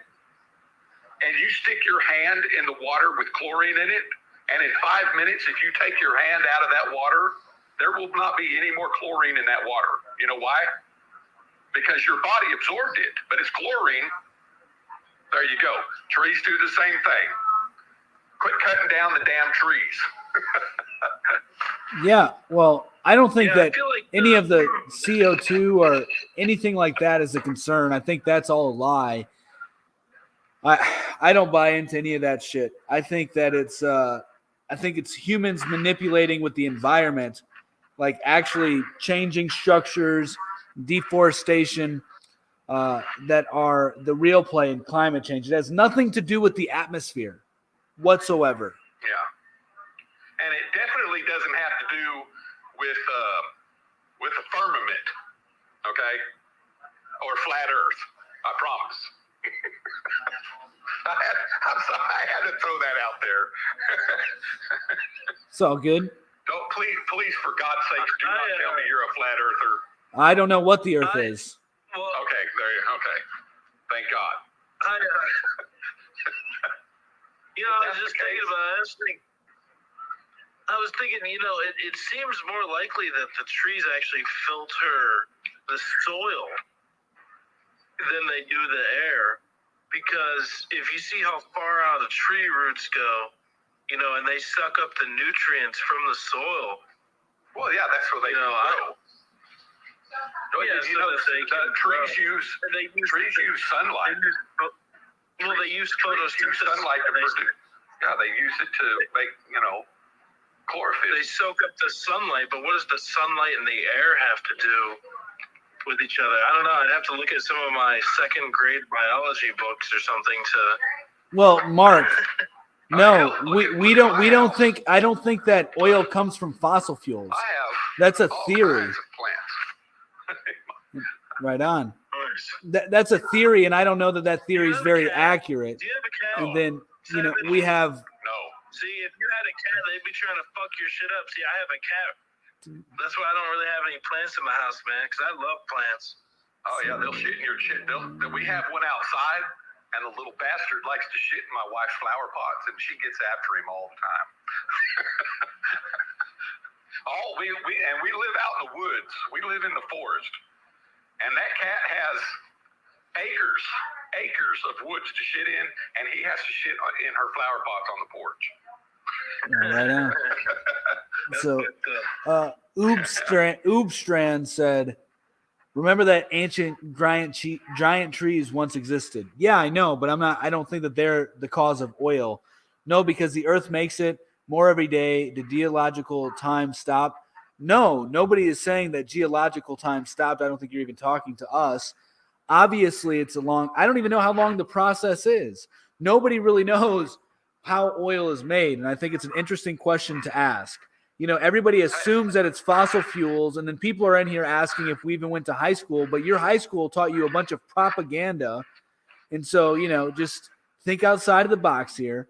and you stick your hand in the water with chlorine in it, and in 5 minutes, if you take your hand out of that water, there will not be any more chlorine in that water. You know why? Because your body absorbed it, but it's chlorine. There you go. Trees do the same thing. Quit cutting down the damn trees. Yeah, well, I don't think that I feel like any of the CO2 or anything like that is a concern. I think that's all a lie. I don't buy into any of that shit. I think that it's humans manipulating with the environment, like actually changing structures, deforestation, that are the real play in climate change. It has nothing to do with the atmosphere whatsoever. Yeah. And it definitely doesn't have to do with the firmament, okay? Or flat Earth, I promise. I'm sorry, I had to throw that out there. It's all good. Don't please, for God's sake, do not tell me you're a flat earther. I don't know what the Earth is. Well, Okay, okay. Thank God. You know, I was just thinking about it. I was thinking, you know, it seems more likely that the trees actually filter the soil than they do the air. Because if you see how far out the tree roots go, you know, and they suck up the nutrients from the soil. Well, yeah, that's where they grow. Trees use sunlight. They use photosynthesis. Sunlight to produce. Yeah, they use it to make, you know, chlorophyll. They soak up the sunlight, but what does the sunlight and the air have to do with each other? I don't know. I'd have to look at some of my second grade biology books or something to. Well, Mark, no, we don't think. I don't think that oil comes from fossil fuels. That's a theory. Right on. That's a theory, and I don't know that theory is very accurate. Do you have a cat? And then, you know, we have. No. See, if you had a cat, they'd be trying to fuck your shit up. See, I have a cat. That's why I don't really have any plants in my house, man, because I love plants. Oh, yeah, they'll shit in your shit. We have one outside, and the little bastard likes to shit in my wife's flower pots, and she gets after him all the time. We live out in the woods. We live in the forest. And that cat has acres of woods to shit in, and he has to shit in her flower pots on the porch. Right on. So, Oobstrand said, remember that ancient giant trees once existed. Yeah, I know, but I don't think that they're the cause of oil. No, because the earth makes it more every day. The geological time stopped. No, nobody is saying that geological time stopped. I don't think you're even talking to us. Obviously, I don't even know how long the process is. Nobody really knows how oil is made. And I think it's an interesting question to ask. You know, everybody assumes that it's fossil fuels, and then people are in here asking if we even went to high school, but your high school taught you a bunch of propaganda. And so, you know, just think outside of the box here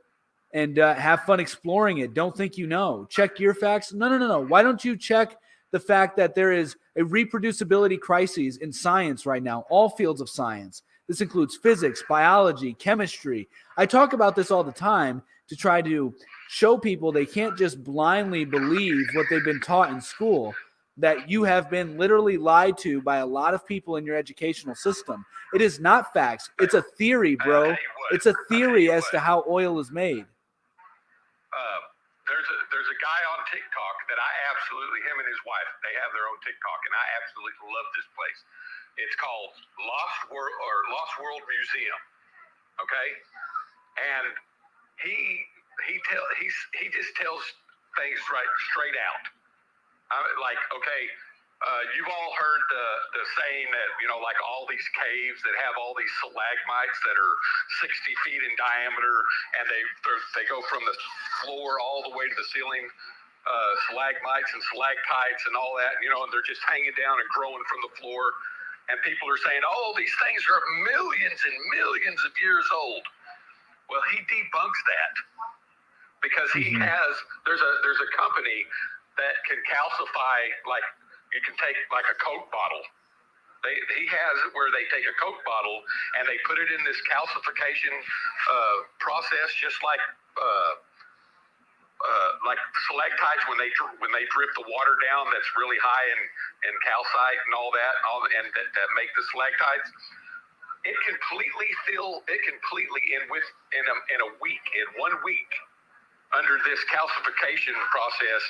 and have fun exploring it. Don't think you know. Check your facts. No. Why don't you check the fact that there is a reproducibility crisis in science right now, all fields of science, This includes physics, biology, chemistry. I talk about this all the time to try to show people they can't just blindly believe what they've been taught in school, that you have been literally lied to by a lot of people in your educational system. It is not facts. It's a theory, bro. It's a theory as to how oil is made. There's a guy on TikTok that I absolutely, him and his wife, they have their own TikTok, and I absolutely love this place. It's called Lost World Museum. Okay, and he just tells things straight out. You've all heard the saying that, like all these caves that have all these stalagmites that are 60 feet in diameter, and they go from the floor all the way to the ceiling, stalagmites and stalactites and all that, and they're just hanging down and growing from the floor. And people are saying, oh, these things are millions and millions of years old. Well, he debunks that because there's a company that can calcify, like, you can take like a Coke bottle. He has it where they take a Coke bottle and they put it in this calcification process, just like stalactites when they drip the water down that's really high in calcite and all that, that make the stalactites. It completely in a week, in 1 week, under this calcification process,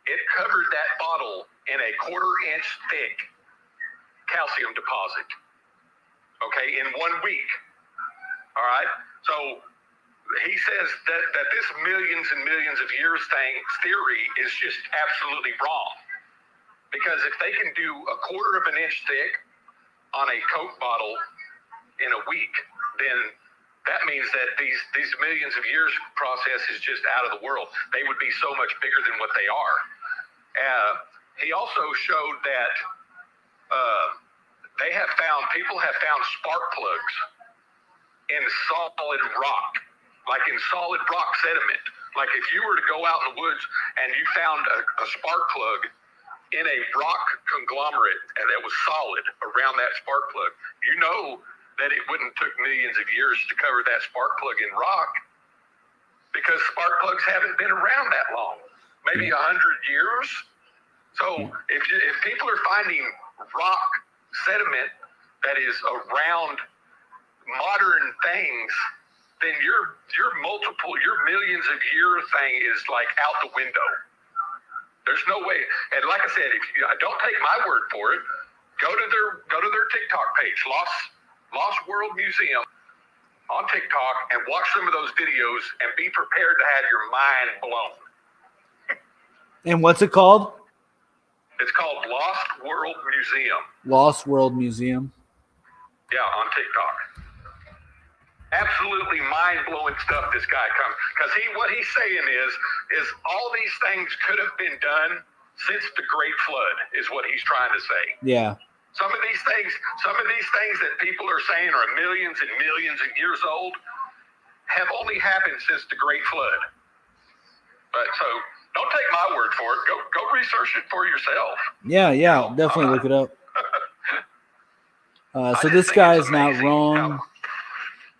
it covered that bottle in a 1/4 inch thick calcium deposit. Okay, in 1 week. All right. So he says that this millions and millions of years theory is just absolutely wrong. Because if they can do a 1/4 of an inch thick on a Coke bottle in a week, then that means that these millions of years process is just out of the world. They would be so much bigger than what they are. He also showed that people have found spark plugs in solid rock, like in solid rock sediment. Like if you were to go out in the woods and you found a spark plug in a rock conglomerate and that was solid around that spark plug, that it wouldn't took millions of years to cover that spark plug in rock, because spark plugs haven't been around that long, maybe 100 years. So if people are finding rock sediment that is around modern things, then your millions of year thing is like out the window. There's no way. And like I said, don't take my word for it. Go to their TikTok page, Lost World Museum on TikTok, and watch some of those videos and be prepared to have your mind blown. And what's it called? It's called Lost World Museum. Lost World Museum. Yeah, on TikTok. Absolutely mind-blowing stuff this guy comes, because what he's saying is all these things could have been done since the Great Flood, is what he's trying to say. Yeah. Some of these things that people are saying are millions and millions of years old have only happened since the Great Flood. But so don't take my word for it. Go research it for yourself. Yeah, definitely look it up. So this guy's not wrong.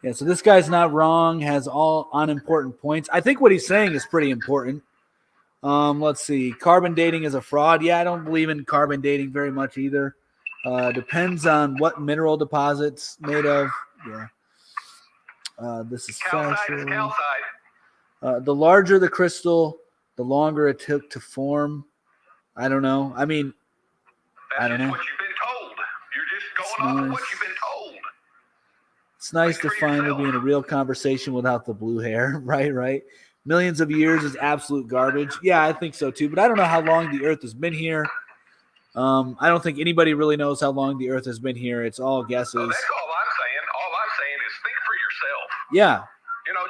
Yeah, so this guy's not wrong, has all unimportant points. I think what he's saying is pretty important. Let's see. Carbon dating is a fraud. Yeah, I don't believe in carbon dating very much either. Depends on what mineral deposits made of. Yeah. This is factual. The larger the crystal, the longer it took to form. I don't know. I mean, I don't know. That's what you've been told. You're just going off of what you've been told. It's nice to finally be in a real conversation without the blue hair, right? Millions of years is absolute garbage. Yeah, I think so too. But I don't know how long the Earth has been here. I don't think anybody really knows how long the Earth has been here. It's all guesses. So that's all I'm saying. All I'm saying is think for yourself. Yeah.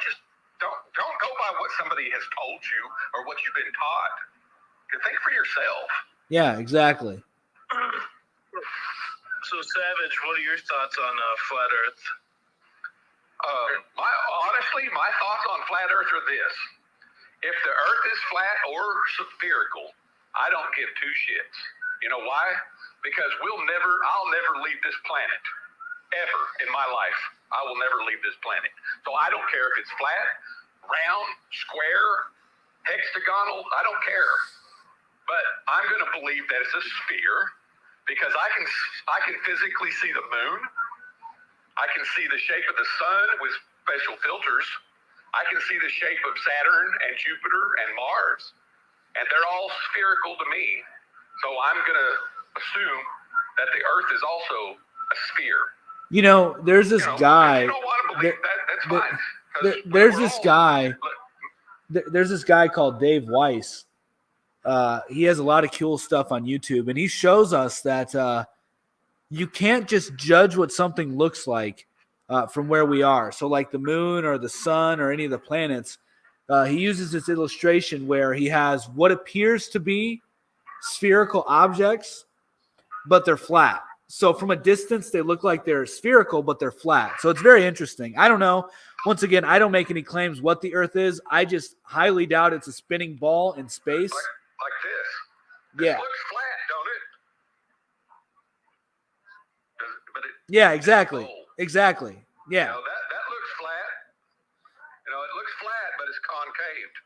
Just don't go by what somebody has told you or what you've been taught. Think for yourself. Yeah, exactly. So, Savage, what are your thoughts on flat Earth? My thoughts on flat Earth are this: if the Earth is flat or spherical, I don't give two shits. You know why? Because I'll never leave this planet, ever in my life. I will never leave this planet. So I don't care if it's flat, round, square, hexagonal. I don't care. But I'm going to believe that it's a sphere because I can physically see the moon. I can see the shape of the sun with special filters. I can see the shape of Saturn and Jupiter and Mars. And they're all spherical to me. So I'm going to assume that the Earth is also a sphere. You know, there's this guy. If you don't want to believe that, that's fine. There's this guy. There's this guy called Dave Weiss. He has a lot of cool stuff on YouTube, and he shows us that you can't just judge what something looks like from where we are. So like the moon or the sun or any of the planets, he uses this illustration where he has what appears to be spherical objects, but they're flat. So from a distance, they look like they're spherical, but they're flat. So it's very interesting. I don't know. Once again, I don't make any claims what the Earth is. I just highly doubt it's a spinning ball in space. Like this. Yeah. It looks flat, don't it? Yeah, exactly. Exactly. Yeah. You know, that looks flat. You know, it looks flat, but it's concaved.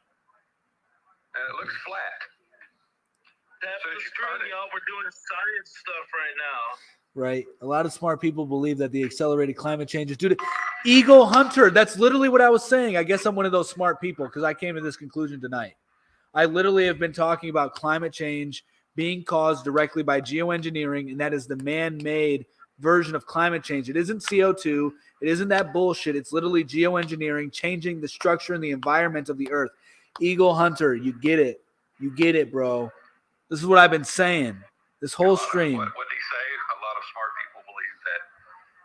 And it looks flat. That's the stream, y'all. We're doing science stuff right now. Right. A lot of smart people believe that the accelerated climate change is due to Eagle Hunter. That's literally what I was saying. I guess I'm one of those smart people because I came to this conclusion tonight. I literally have been talking about climate change being caused directly by geoengineering, and that is the man-made version of climate change. It isn't CO2. It isn't that bullshit. It's literally geoengineering, changing the structure and the environment of the Earth. Eagle Hunter, you get it. You get it, bro. This is what I've been saying this whole stream. What did he say? A lot of smart people believe that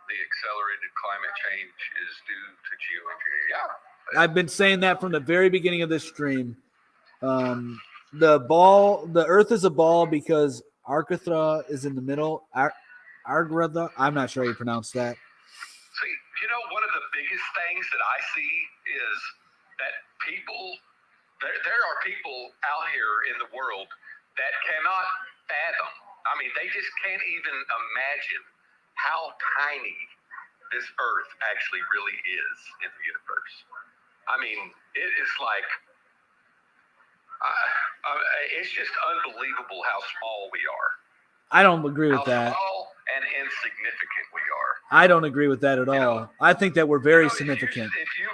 the accelerated climate change is due to geoengineering. Yeah. I've been saying that from the very beginning of this stream. The Earth is a ball because Arcathra is in the middle. Argratha, I'm not sure how you pronounce that. See, you know, one of the biggest things that I see is that there are people out here in the world that cannot fathom. I mean, they just can't even imagine how tiny this Earth actually really is in the universe. I mean, it is like, it's just unbelievable how small we are. I don't agree with that. How small and insignificant we are. I don't agree with that at all. I think that we're very significant. If you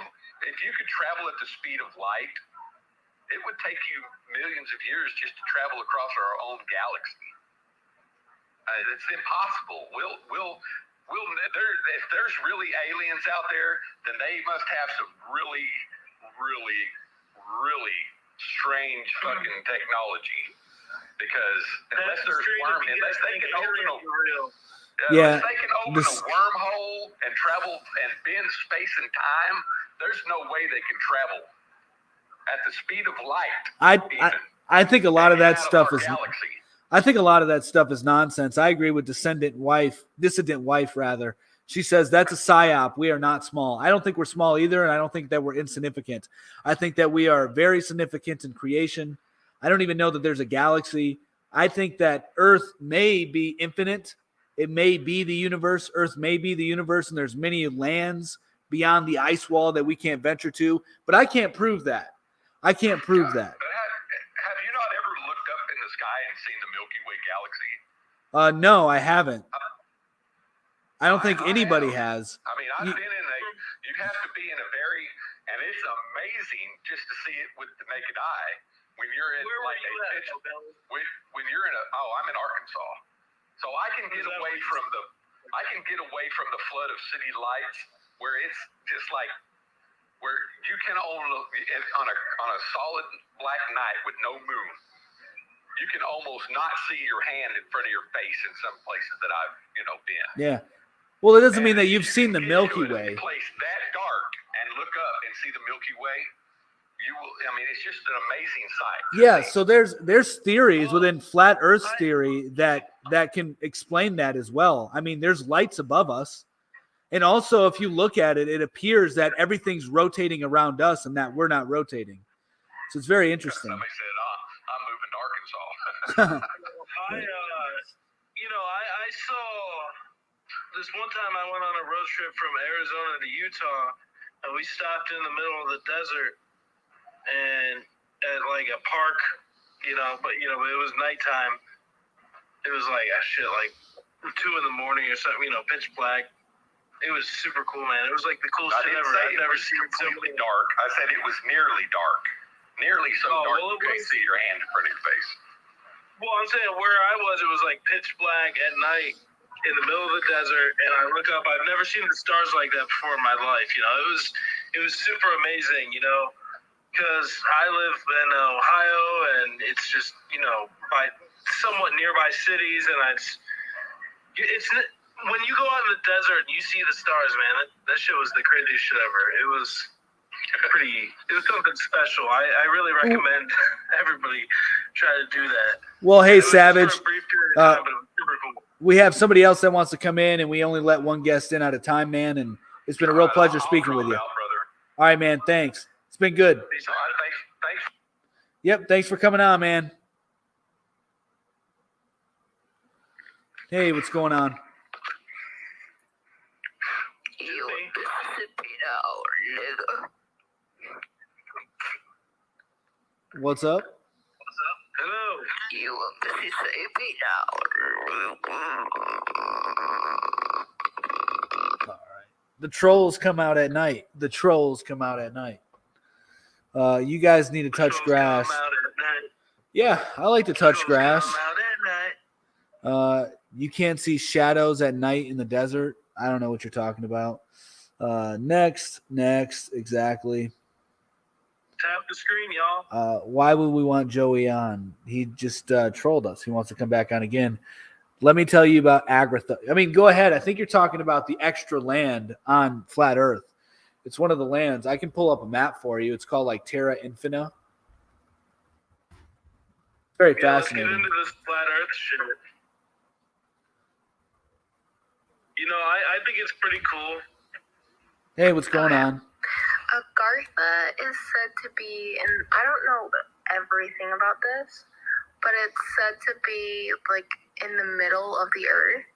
could travel at the speed of light, it would take you millions of years just to travel across our own galaxy. It's impossible. If there's really aliens out there, then they must have some really, really, really strange fucking technology. Because unless they can open a wormhole and travel and bend space and time, there's no way they can travel at the speed of light. I think a lot of that stuff is. I think a lot of that stuff is nonsense. I agree with dissident wife. She says that's a psyop. We are not small. I don't think we're small either, and I don't think that we're insignificant. I think that we are very significant in creation. I don't even know that there's a galaxy. I think that Earth may be infinite. It may be the universe. Earth may be the universe, and there's many lands beyond the ice wall that we can't venture to. But I can't prove that. I can't prove that. Have you not ever looked up in the sky and seen the Milky Way galaxy? No, I haven't. I don't think anybody has. I mean, I've been in you have to be in a very, and it's amazing just to see it with the naked eye. When you're in when you're in I'm in Arkansas. So I can get away from the flood of city lights where it's just like where you can on a solid black night with no moon, you can almost not see your hand in front of your face in some places that I've been. Yeah. Well, it doesn't mean that you've seen the Milky Way. A place that dark and look up and see the Milky Way, you will. I mean, it's just an amazing sight. Yeah. So there's theories within flat Earth theory that can explain that as well. I mean, there's lights above us. And also, if you look at it, it appears that everything's rotating around us and that we're not rotating. So it's very interesting. Somebody said, I'm moving to Arkansas. I saw the this one time I went on a road trip from Arizona to Utah, and we stopped in the middle of the desert, and at like a park, but it was nighttime. It was like like 2 in the morning or something, pitch black. It was super cool, man. It was like the coolest I thing didn't ever. say I've it never was seen completely dark. I said it was nearly dark. Nearly so dark you couldn't see your hand in front of your face. Well, I'm saying where I was, it was like pitch black at night in the middle of the desert, and I look up. I've never seen the stars like that before in my life. It was super amazing. Because I live in Ohio, and it's just by somewhat nearby cities, and it's when you go out in the desert and you see the stars, man. That shit was the craziest shit ever. It was something special. I really recommend everybody try to do that. Well, hey, It was Savage, for a brief period of time, but it was super cool. we have somebody else that wants to come in, and we only let one guest in at a time, man. And it's been a real pleasure speaking with you. Out, brother. All right, man. Thanks. It's been good. Thanks. Yep. Thanks for coming on, man. Hey, what's going on? You Mississippi now, nigga. What's up? Hello. You Mississippi now. All right. The trolls come out at night. You guys need to touch grass. Yeah, I like to touch grass. You can't see shadows at night in the desert. I don't know what you're talking about. Next, exactly. Tap the screen, y'all. Why would we want Joey on? He just trolled us. He wants to come back on again. Let me tell you about Agritha. I mean, go ahead. I think you're talking about the extra land on Flat Earth. It's one of the lands. I can pull up a map for you. It's called like Terra Infina. Very fascinating. Let's get into this Flat Earth shit. I think it's pretty cool. Hey, what's going on? Agartha is said to be, and I don't know everything about this, but it's said to be like in the middle of the earth.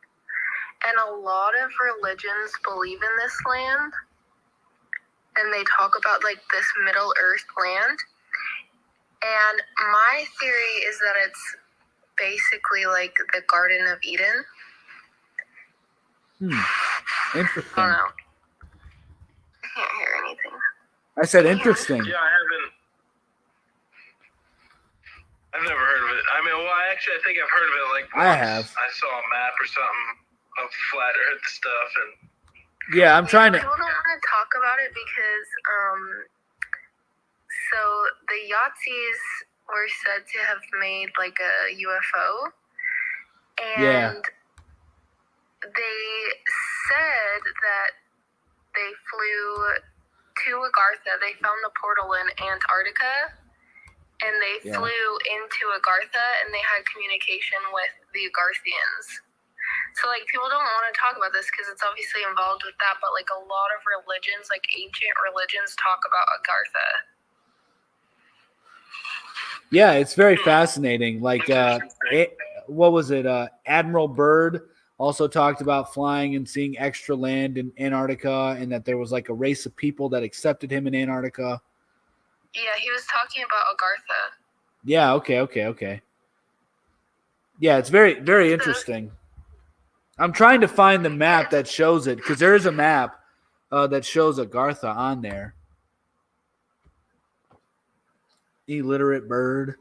And a lot of religions believe in this land. And they talk about like this Middle Earth land. And my theory is that it's basically like the Garden of Eden. Interesting. I don't know. I can't hear anything. I said interesting. Yeah, I've never heard of it. I mean, well, I think I've heard of it. Like I have. I saw a map or something of Flat Earth stuff, and Yeah, I'm trying to. People don't want to talk about it because, so the Yahtzees were said to have made like a UFO, and they said that they flew to Agartha. They found the portal in Antarctica, and they flew into Agartha, and they had communication with the Agarthians. So, like, people don't want to talk about this because it's obviously involved with that, but, like, a lot of religions, like, ancient religions talk about Agartha. Yeah, it's very fascinating. Like, what was it? Admiral Byrd also talked about flying and seeing extra land in Antarctica, and that there was like a race of people that accepted him in Antarctica. Yeah, he was talking about Agartha. Yeah, okay. Yeah, it's very, very interesting. I'm trying to find the map that shows it, because there is a map that shows Agartha on there. Illiterate Bird.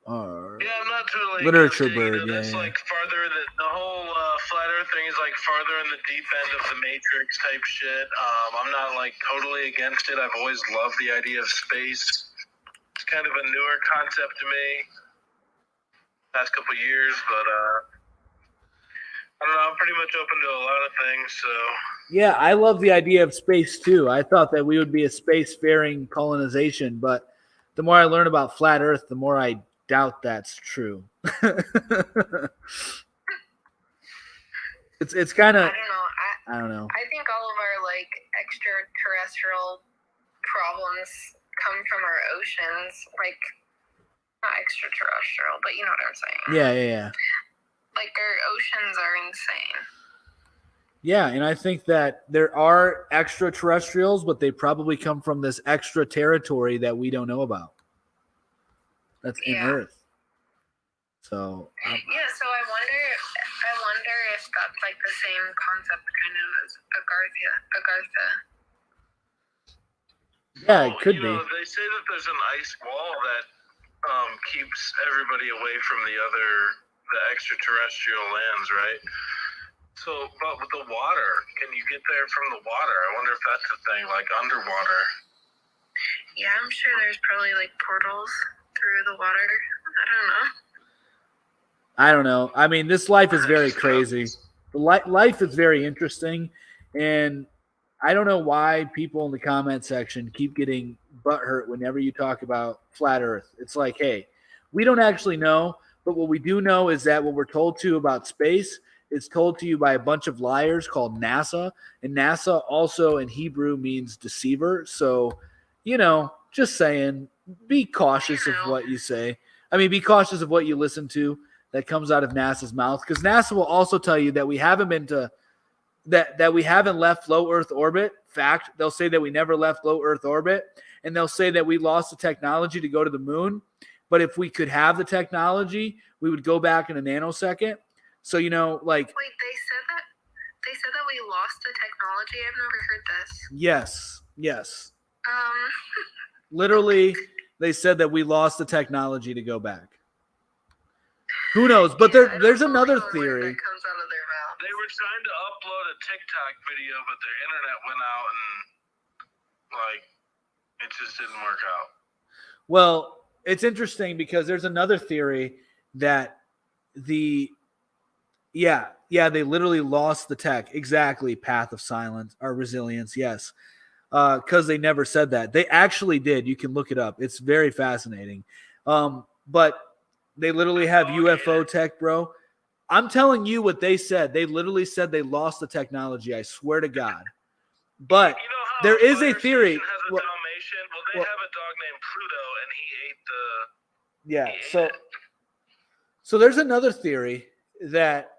yeah, I'm not totally Literature against it, Bird, That's yeah. like farther the whole Flat Earth thing is like farther in the deep end of the Matrix type shit. I'm not like totally against it. I've always loved the idea of space. It's kind of a newer concept to me. Past couple years, but I don't know. I'm pretty much open to a lot of things. So Yeah, I love the idea of space too. I thought that we would be a spacefaring colonization, but the more I learn about Flat Earth, the more I doubt that's true. It's kind of, I don't know. I think all of our, like, extraterrestrial problems come from our oceans. Like, not extraterrestrial, but you know what I'm saying. Yeah. Like, our oceans are insane. Yeah, and I think that there are extraterrestrials, but they probably come from this extra territory that we don't know about. That's in Yeah. Earth. So Yeah, so I wonder if that's like the same concept kind of as Agartha. yeah, it could be. They say that there's an ice wall that keeps everybody away from the extraterrestrial lands, right? So, but with the water, can you get there from the water? I wonder if that's a thing, like underwater. Yeah, I'm sure there's probably like portals through the water. I don't know. I don't know. I mean, this life is very crazy. Life is very interesting, and I don't know why people in the comment section keep getting butthurt whenever you talk about flat Earth. It's like, hey, we don't actually know, but what we do know is that what we're told to about space is told to you by a bunch of liars called NASA, and NASA also in Hebrew means deceiver. So, just saying, be cautious of what you say. I mean, be cautious of what you listen to that comes out of NASA's mouth, because NASA will also tell you that we haven't been to that we haven't left low Earth orbit. Fact, they'll say that we never left low Earth orbit, and they'll say that we lost the technology to go to the moon. But if we could have the technology, we would go back in a nanosecond. So Wait, they said that we lost the technology. I've never heard this. Yes. Um, Literally, they said that we lost the technology to go back. Who knows? But there's another theory. That comes out of their mouth. They were trying to upload a TikTok video, but their internet went out and it just didn't work out. Well, it's interesting because there's another theory that they literally lost the tech. Exactly. Path of silence or resilience. Yes. Because they never said that. They actually did. You can look it up. It's very fascinating. But they literally have UFO tech, bro. I'm telling you what they said. They literally said they lost the technology. I swear to God. But there is a theory. Has a Dalmatian. Well, they have a dog named Pluto, and he ate Yeah. So there's another theory that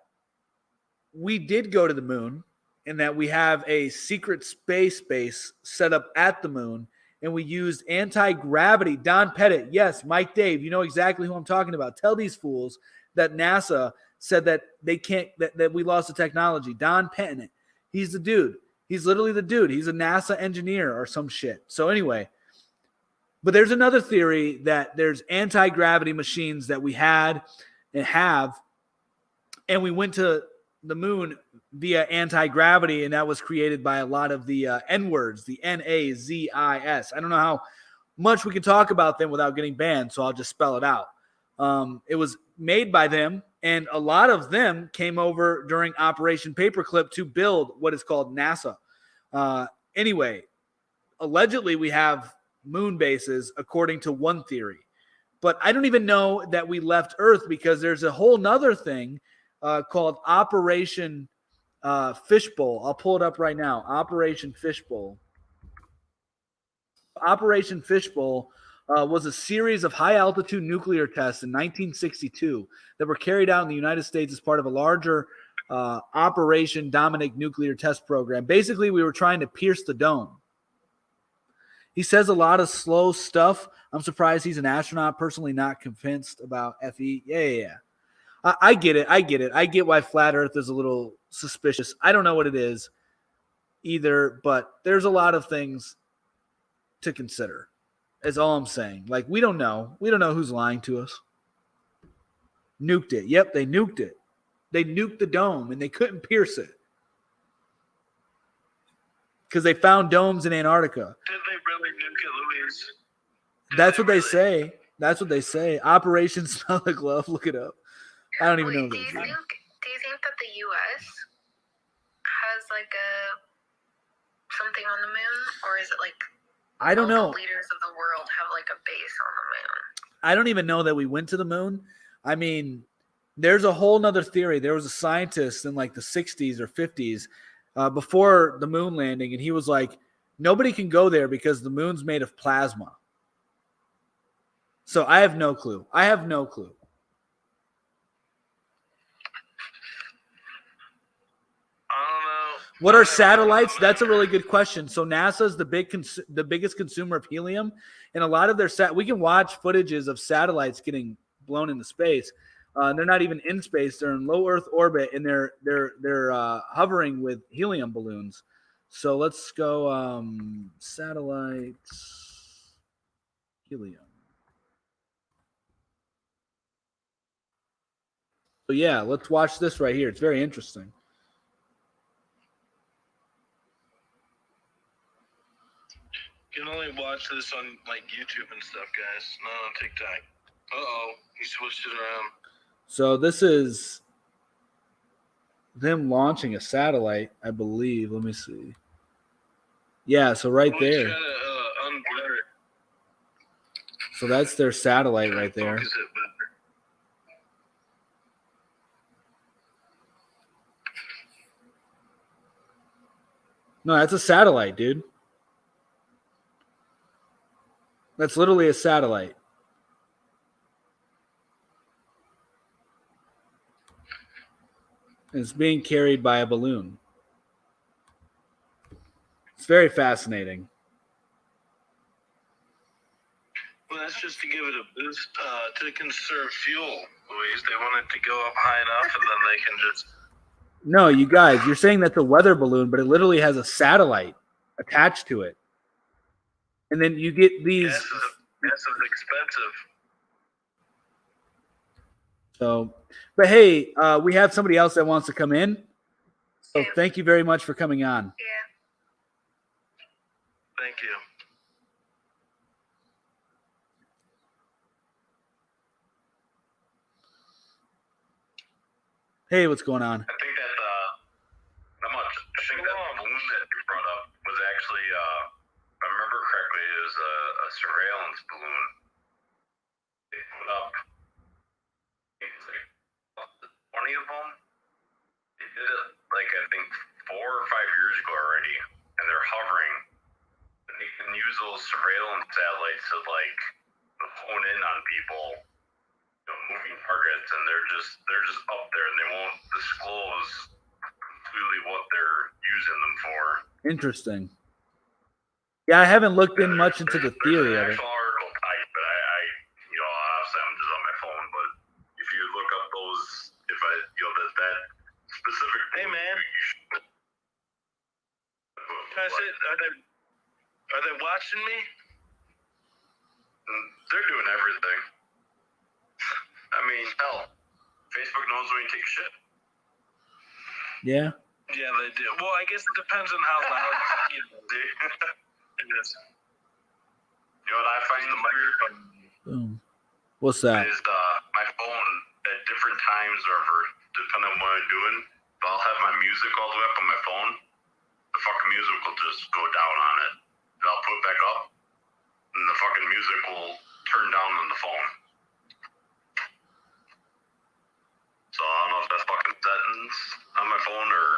we did go to the moon, and that we have a secret space base set up at the moon, and we used anti-gravity. Don Pettit, yes, Mike Dave, you know exactly who I'm talking about. Tell these fools that NASA said that they can't, that we lost the technology. Don Pettit, he's the dude. He's literally the dude. He's a NASA engineer or some shit. So anyway, but there's another theory that there's anti-gravity machines that we had and have, and we went to the moon via anti-gravity, and that was created by a lot of the N-words, the NAZIS. I don't know how much we can talk about them without getting banned, so I'll just spell it out. It was made by them, and a lot of them came over during Operation Paperclip to build what is called NASA. Anyway, allegedly we have moon bases according to one theory, but I don't even know that we left Earth, because there's a whole nother thing called Operation Fishbowl. I'll pull it up right now. Operation Fishbowl. Operation Fishbowl was a series of high-altitude nuclear tests in 1962 that were carried out in the United States as part of a larger Operation Dominic nuclear test program. Basically, we were trying to pierce the dome. He says a lot of slow stuff. I'm surprised he's an astronaut. Personally, not convinced about FE. Yeah. I get it. I get why flat Earth is a little suspicious. I don't know what it is either, but there's a lot of things to consider, is all I'm saying. Like, we don't know. We don't know who's lying to us. Nuked it. Yep, they nuked it. They nuked the dome, and they couldn't pierce it because they found domes in Antarctica. Did they really nuke it, Louise? That's what they say. That's what they say. Operation Smell the Glove. Look it up. I don't even know. Do you think that the U.S. has like something on the moon, or is it like I don't know. The leaders of the world have like a base on the moon? I don't even know that we went to the moon. I mean, there's a whole nother theory. There was a scientist in like the 60s or 50s before the moon landing, and he was like, nobody can go there because the moon's made of plasma. So I have no clue. What are satellites? That's a really good question. So NASA's the biggest consumer of helium, and a lot of their we can watch footages of satellites getting blown into space. They're not even in space; they're in low Earth orbit, and they're hovering with helium balloons. So let's go satellites helium. So yeah, let's watch this right here. It's very interesting. You can only watch this on like YouTube and stuff, guys. Not on TikTok. He switched it around. So this is them launching a satellite, I believe. Let me see. Yeah, so right there. Try to unblur it. So that's their satellite right there. Focus it better. No, that's a satellite, dude. That's literally a satellite. It's being carried by a balloon. It's very fascinating. Well, that's just to give it a boost to conserve fuel, Louise. They want it to go up high enough, and then they can just. No, you guys, you're saying that's a weather balloon, but it literally has a satellite attached to it. And then you get these. Gas is expensive. So, but hey, we have somebody else that wants to come in. So thank you very much for coming on. Yeah. Thank you. Hey, what's going on? I think that balloon that you brought up was actually, if I remember correctly, it was a surveillance balloon. They put up, it's like 20 of them. They did it like I think 4 or 5 years ago already, and they're hovering. And they can use those surveillance satellites to like hone in on people, moving targets, and they're just up there, and they won't disclose completely what they're using them for. Interesting. Yeah, I haven't looked in much into the theory of it. There's an actual article type, but I obviously I'm just on my phone, but if you look up those, if I, that specific. Hey, man. Can I say, are they watching me? They're doing everything. I mean, hell, Facebook knows when you take a shit. Yeah. Yeah, they do. Well, I guess it depends on how loud it is. You know what I find weird? Boom. What's that? Is my phone at different times, or depending on what I'm doing, if I'll have my music all the way up on my phone, the fucking music will just go down on it. And I'll put it back up, and the fucking music will turn down on the phone. So I don't know if that's fucking settings on my phone or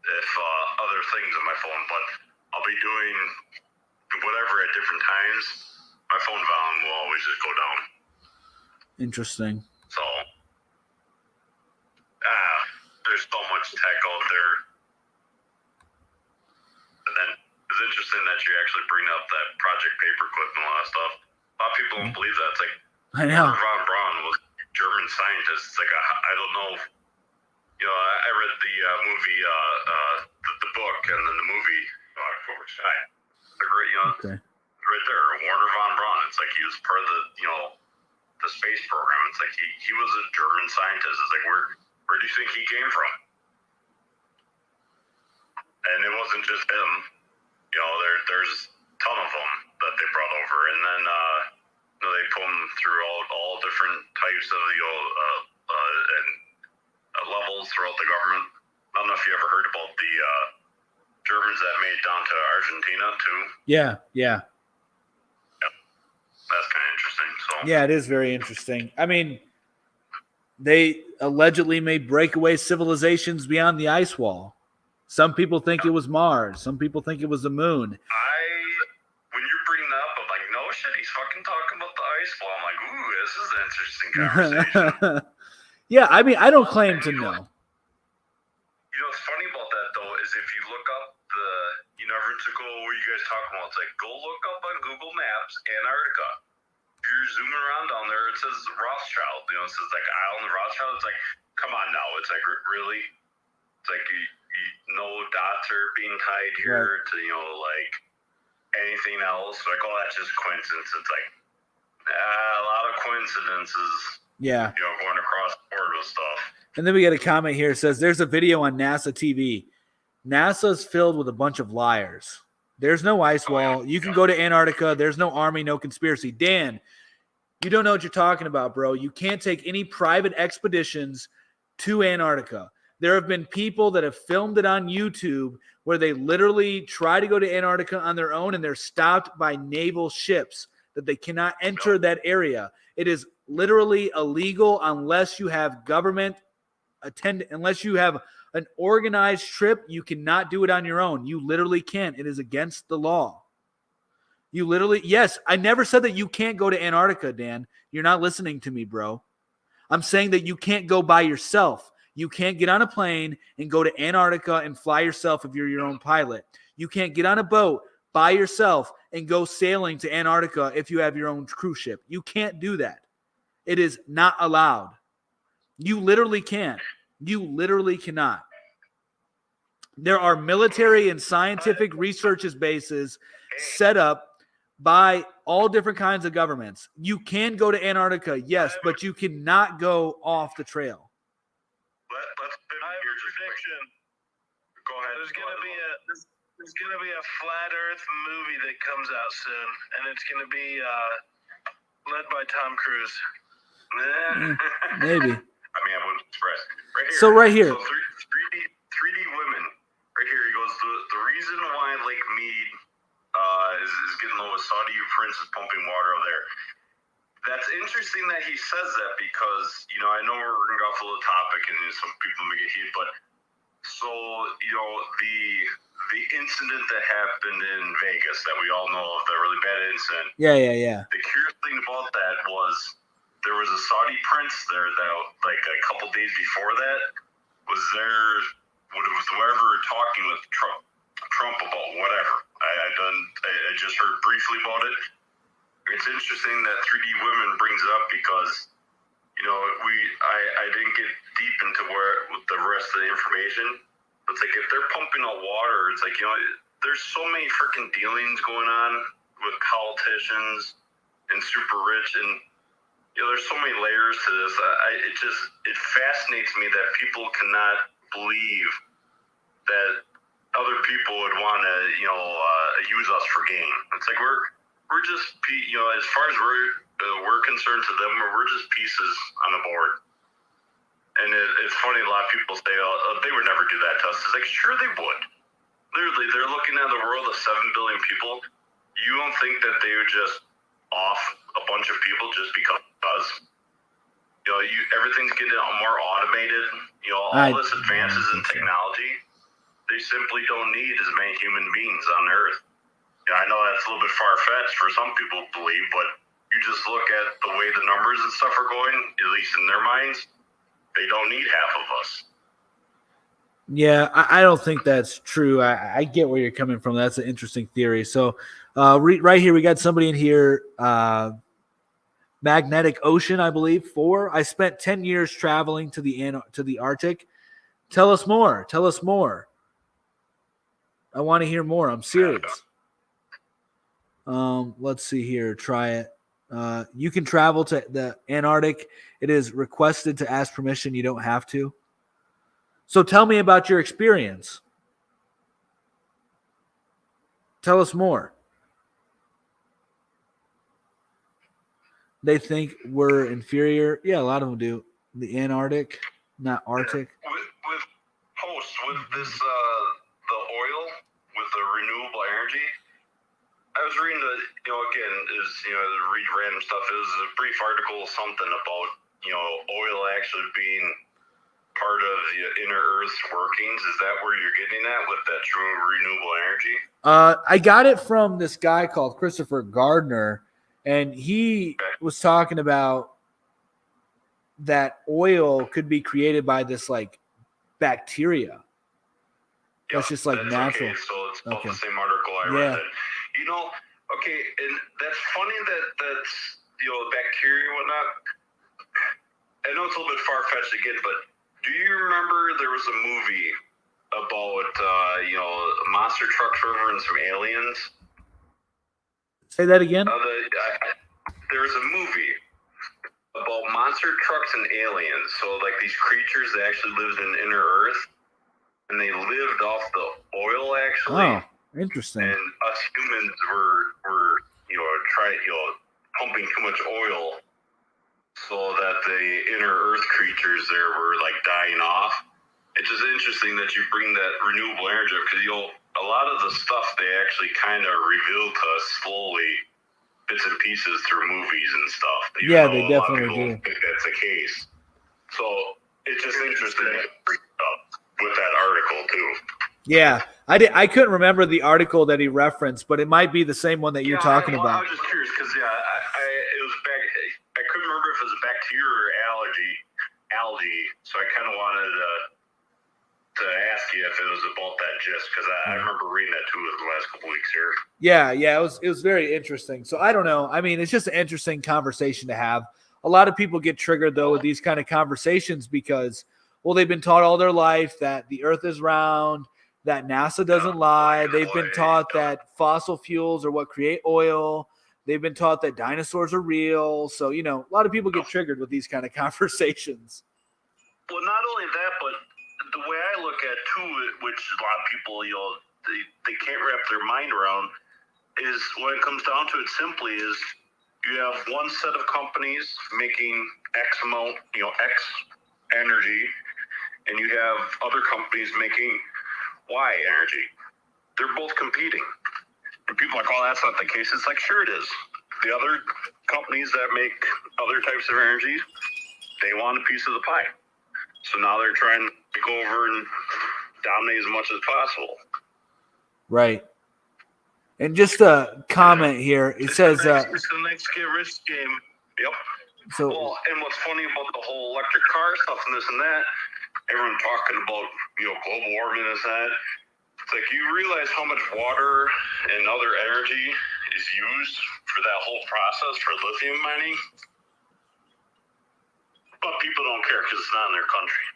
if other things on my phone, but I'll be doing whatever at different times. My phone volume will always just go down. Interesting. So, there's so much tech out there. And then it's interesting that you actually bring up that Project Paperclip and a lot of stuff. A lot of people don't believe that. It's like, I know. Von Braun was German scientist. It's like, I don't know. I read the movie, the book, and then the movie, October Sky. They're great, Okay. right there, Werner von Braun. It's like he was part of the, the space program. It's like he was a German scientist. It's like, where do you think he came from? And it wasn't just him. There's a ton of them that they brought over, and then they put them through all different types of and levels throughout the government. I don't know if you ever heard about the Germans that made it down to Argentina too. Yeah. That's kind of interesting. So Yeah, it is very interesting. I mean, they allegedly made breakaway civilizations beyond the ice wall. Some people think it was Mars. Some people think it was the moon. When you bring that up, I'm like, no shit, he's fucking talking about the ice wall. I'm like, ooh, this is an interesting conversation. Yeah, I mean, I don't claim to know. What's funny about that though is if you look up you never to go where you guys talk about. It's like, go look up on Google Maps Antarctica. If you're zooming around down there, it says Rothschild. You know, it says like Island Rothschild. It's like, come on now. It's like, really? It's like, no dots are being tied here to, you know, like anything else. Like, oh, that's just coincidence. It's like, a lot of coincidences. Yeah. You know, going across the board with stuff. And then we get a comment here. It says, there's a video on NASA TV. NASA's filled with a bunch of liars. There's no ice wall. You can go to Antarctica. There's no army, no conspiracy. Dan, you don't know what you're talking about, bro. You can't take any private expeditions to Antarctica. There have been people that have filmed it on YouTube where they literally try to go to Antarctica on their own, and they're stopped by naval ships that they cannot enter that area. It is literally illegal unless you have government unless you have an organized trip. You cannot do it on your own. You literally can't. It is against the law. You literally, yes, I never said that you can't go to Antarctica, Dan. You're not listening to me, bro. I'm saying that you can't go by yourself. You can't get on a plane and go to Antarctica and fly yourself if you're your own pilot. You can't get on a boat by yourself and go sailing to Antarctica if you have your own cruise ship. You can't do that. It is not allowed. You literally can't. You literally cannot. There are military and scientific research bases set up by all different kinds of governments. You can go to Antarctica, yes, but you cannot go off the trail. I have a prediction. Go ahead. There's gonna be a flat Earth movie that comes out soon, and it's gonna be led by Tom Cruise. Maybe. I mean, I wouldn't express. Right here. So 3D women. Right here, he goes, the reason why Lake Mead is getting low is Saudi prince is pumping water over there. That's interesting that he says that because, you know, I know we're going to go off a little topic and some people may get heated, but so, you know, the incident that happened in Vegas that we all know of, that really bad incident. Yeah. The curious thing about that was there was a Saudi prince there that, like, a couple days before that, was there, was whoever talking with Trump about whatever. I just heard briefly about it. It's interesting that 3D Women brings it up because, you know, I didn't get deep into with the rest of the information. But it's like, if they're pumping out water, it's like, you know, there's so many freaking dealings going on with politicians and super rich, and, you know, there's so many layers to this. It fascinates me that people cannot believe that other people would want to, you know, use us for gain. It's like we're just, you know, as far as we're concerned to them, we're just pieces on the board. And it's funny, a lot of people say, oh, they would never do that to us. It's like, sure they would. Literally, they're looking at the world of 7 billion people. You don't think that they would just off a bunch of people just because? You know, everything's getting more automated. You know, all this advances in technology, they simply don't need as many human beings on Earth. Yeah, I know that's a little bit far-fetched for some people to believe, but you just look at the way the numbers and stuff are going, at least in their minds, they don't need half of us. Yeah, I don't think that's true. I get where you're coming from. That's an interesting theory. So right here, we got somebody in here, Magnetic Ocean, I believe, 4. I spent 10 years traveling to the Arctic. Tell us more. Tell us more. I want to hear more. I'm serious. Let's see here. Try it. You can travel to the Antarctic. It is requested to ask permission. You don't have to. So tell me about your experience. Tell us more. They think we're inferior. Yeah, a lot of them do. The Antarctic, not Arctic. With this, the oil, with the renewable energy, I was reading read random stuff. It was a brief article, something about, you know, oil actually being part of the inner Earth's workings. Is that where you're getting at with that true renewable energy? I got it from this guy called Christopher Gardner, and he was talking about that oil could be created by this like bacteria. That's just like that's natural. Okay, so it's about Okay. the same article I Yeah. read. That, okay, and that's funny that's bacteria and whatnot. I know it's a little bit far fetched again, but do you remember there was a movie about monster trucks river and some aliens? Say that again. There was a movie about monster trucks and aliens. So like these creatures that actually lived in inner Earth, and they lived off the oil actually. Oh, interesting. And us humans were pumping too much oil, so that the inner Earth creatures there were like dying off. It's just interesting that you bring that renewable energy up, because a lot of the stuff they actually kind of reveal to us slowly, bits and pieces through movies and stuff. Yeah, they definitely do. Think that's the case. So it's just interesting with that article too. Yeah, I couldn't remember the article that he referenced, but it might be the same one that you're talking about. I was just curious because it was back. I couldn't remember if it was a bacteria or algae. So I kind of wanted to ask you if it was about that, just because I remember reading that too in the last couple weeks here. Yeah, it was very interesting. So I don't know. I mean, it's just an interesting conversation to have. A lot of people get triggered though with these kind of conversations because, well, they've been taught all their life that the Earth is round, that NASA doesn't lie. They've been taught that fossil fuels are what create oil. They've been taught that dinosaurs are real. So, a lot of people get triggered with these kind of conversations. Well, not only that, but the way I look at too, which a lot of people, they can't wrap their mind around, is when it comes down to it simply is you have one set of companies making X amount, X energy, and you have other companies making Y energy. They're both competing. And people are like, oh, that's not the case. It's like, sure it is. The other companies that make other types of energy, they want a piece of the pie. So now they're trying to go over and dominate as much as possible. Right. And just a comment here. It says... it's the next get rich game. Yep. So, and what's funny about the whole electric car stuff and this and that, everyone talking about, global warming and this and that. It's like, you realize how much water and other energy is used for that whole process for lithium mining? But people don't care because it's not in their country.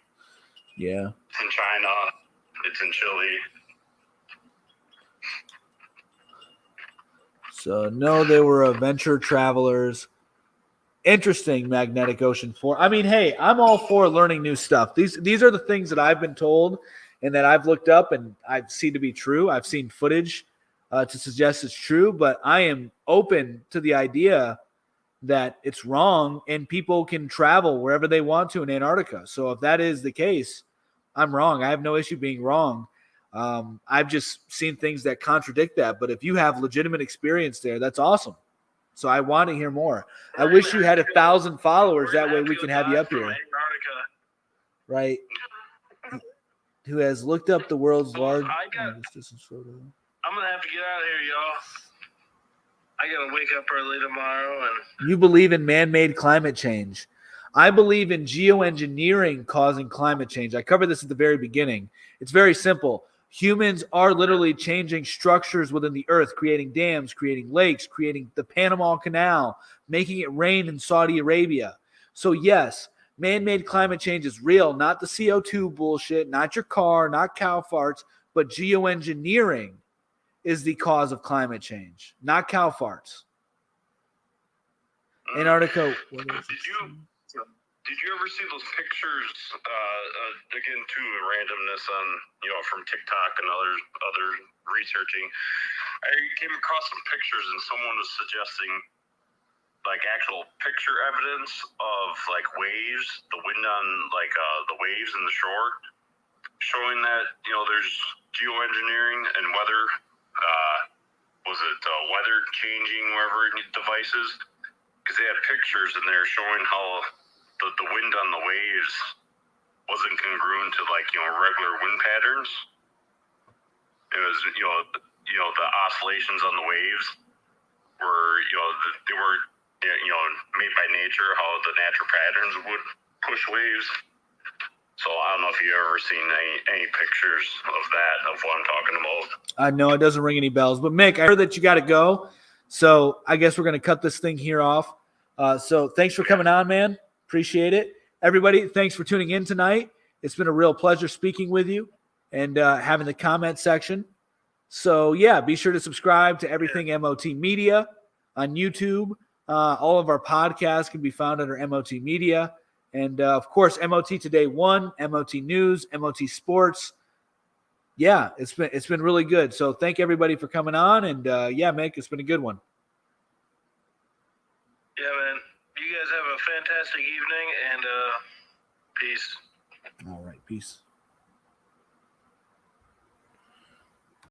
yeah. It's in China. It's in Chile. So, no, they were adventure travelers. Interesting magnetic ocean floor. I mean, hey, I'm all for learning new stuff. These are the things that I've been told and that I've looked up and I've seen to be true. I've seen footage to suggest it's true, but I am open to the idea that it's wrong and people can travel wherever they want to in Antarctica. So if that is the case, I'm wrong. I have no issue being wrong. I've just seen things that contradict that. But if you have legitimate experience there, that's awesome. So I want to hear more. I wish you had 1,000 followers. That way we can have you up here. Right. Who has looked up the world's largest distance photo. I'm going to have to get out of here, y'all. I got to wake up early tomorrow. And you believe in man-made climate change. I believe in geoengineering causing climate change. I covered this at the very beginning. It's very simple. Humans are literally changing structures within the earth, creating dams, creating lakes, creating the Panama Canal, making it rain in Saudi Arabia. So yes, man-made climate change is real, not the CO2 bullshit, not your car, not cow farts, but geoengineering is the cause of climate change, not cow farts. Antarctica. Did you ever see those pictures? Again, too, randomness on from TikTok and other researching. I came across some pictures and someone was suggesting like actual picture evidence of like waves, the wind on like the waves in the shore, showing that there's geoengineering and weather. Weather changing wherever devices? Because they had pictures and they're showing how the wind on the waves wasn't congruent to regular wind patterns. It was the oscillations on the waves were they were made by nature, how the natural patterns would push waves. So I don't know if you ever seen any pictures of that, of what I'm talking about. No, it doesn't ring any bells. But Mick, I heard that you got to go, so I guess we're going to cut this thing here off. So thanks for coming on, man. Appreciate it. Everybody, thanks for tuning in tonight. It's been a real pleasure speaking with you and having the comment section. So, yeah, be sure to subscribe to everything MOT Media on YouTube. All of our podcasts can be found under MOT Media. And, of course, MOT Today 1, MOT News, MOT Sports. Yeah, it's been really good. So thank everybody for coming on. And, yeah, Mick, it's been a good one. Yeah, man. You guys have a fantastic evening, and peace. All right, peace.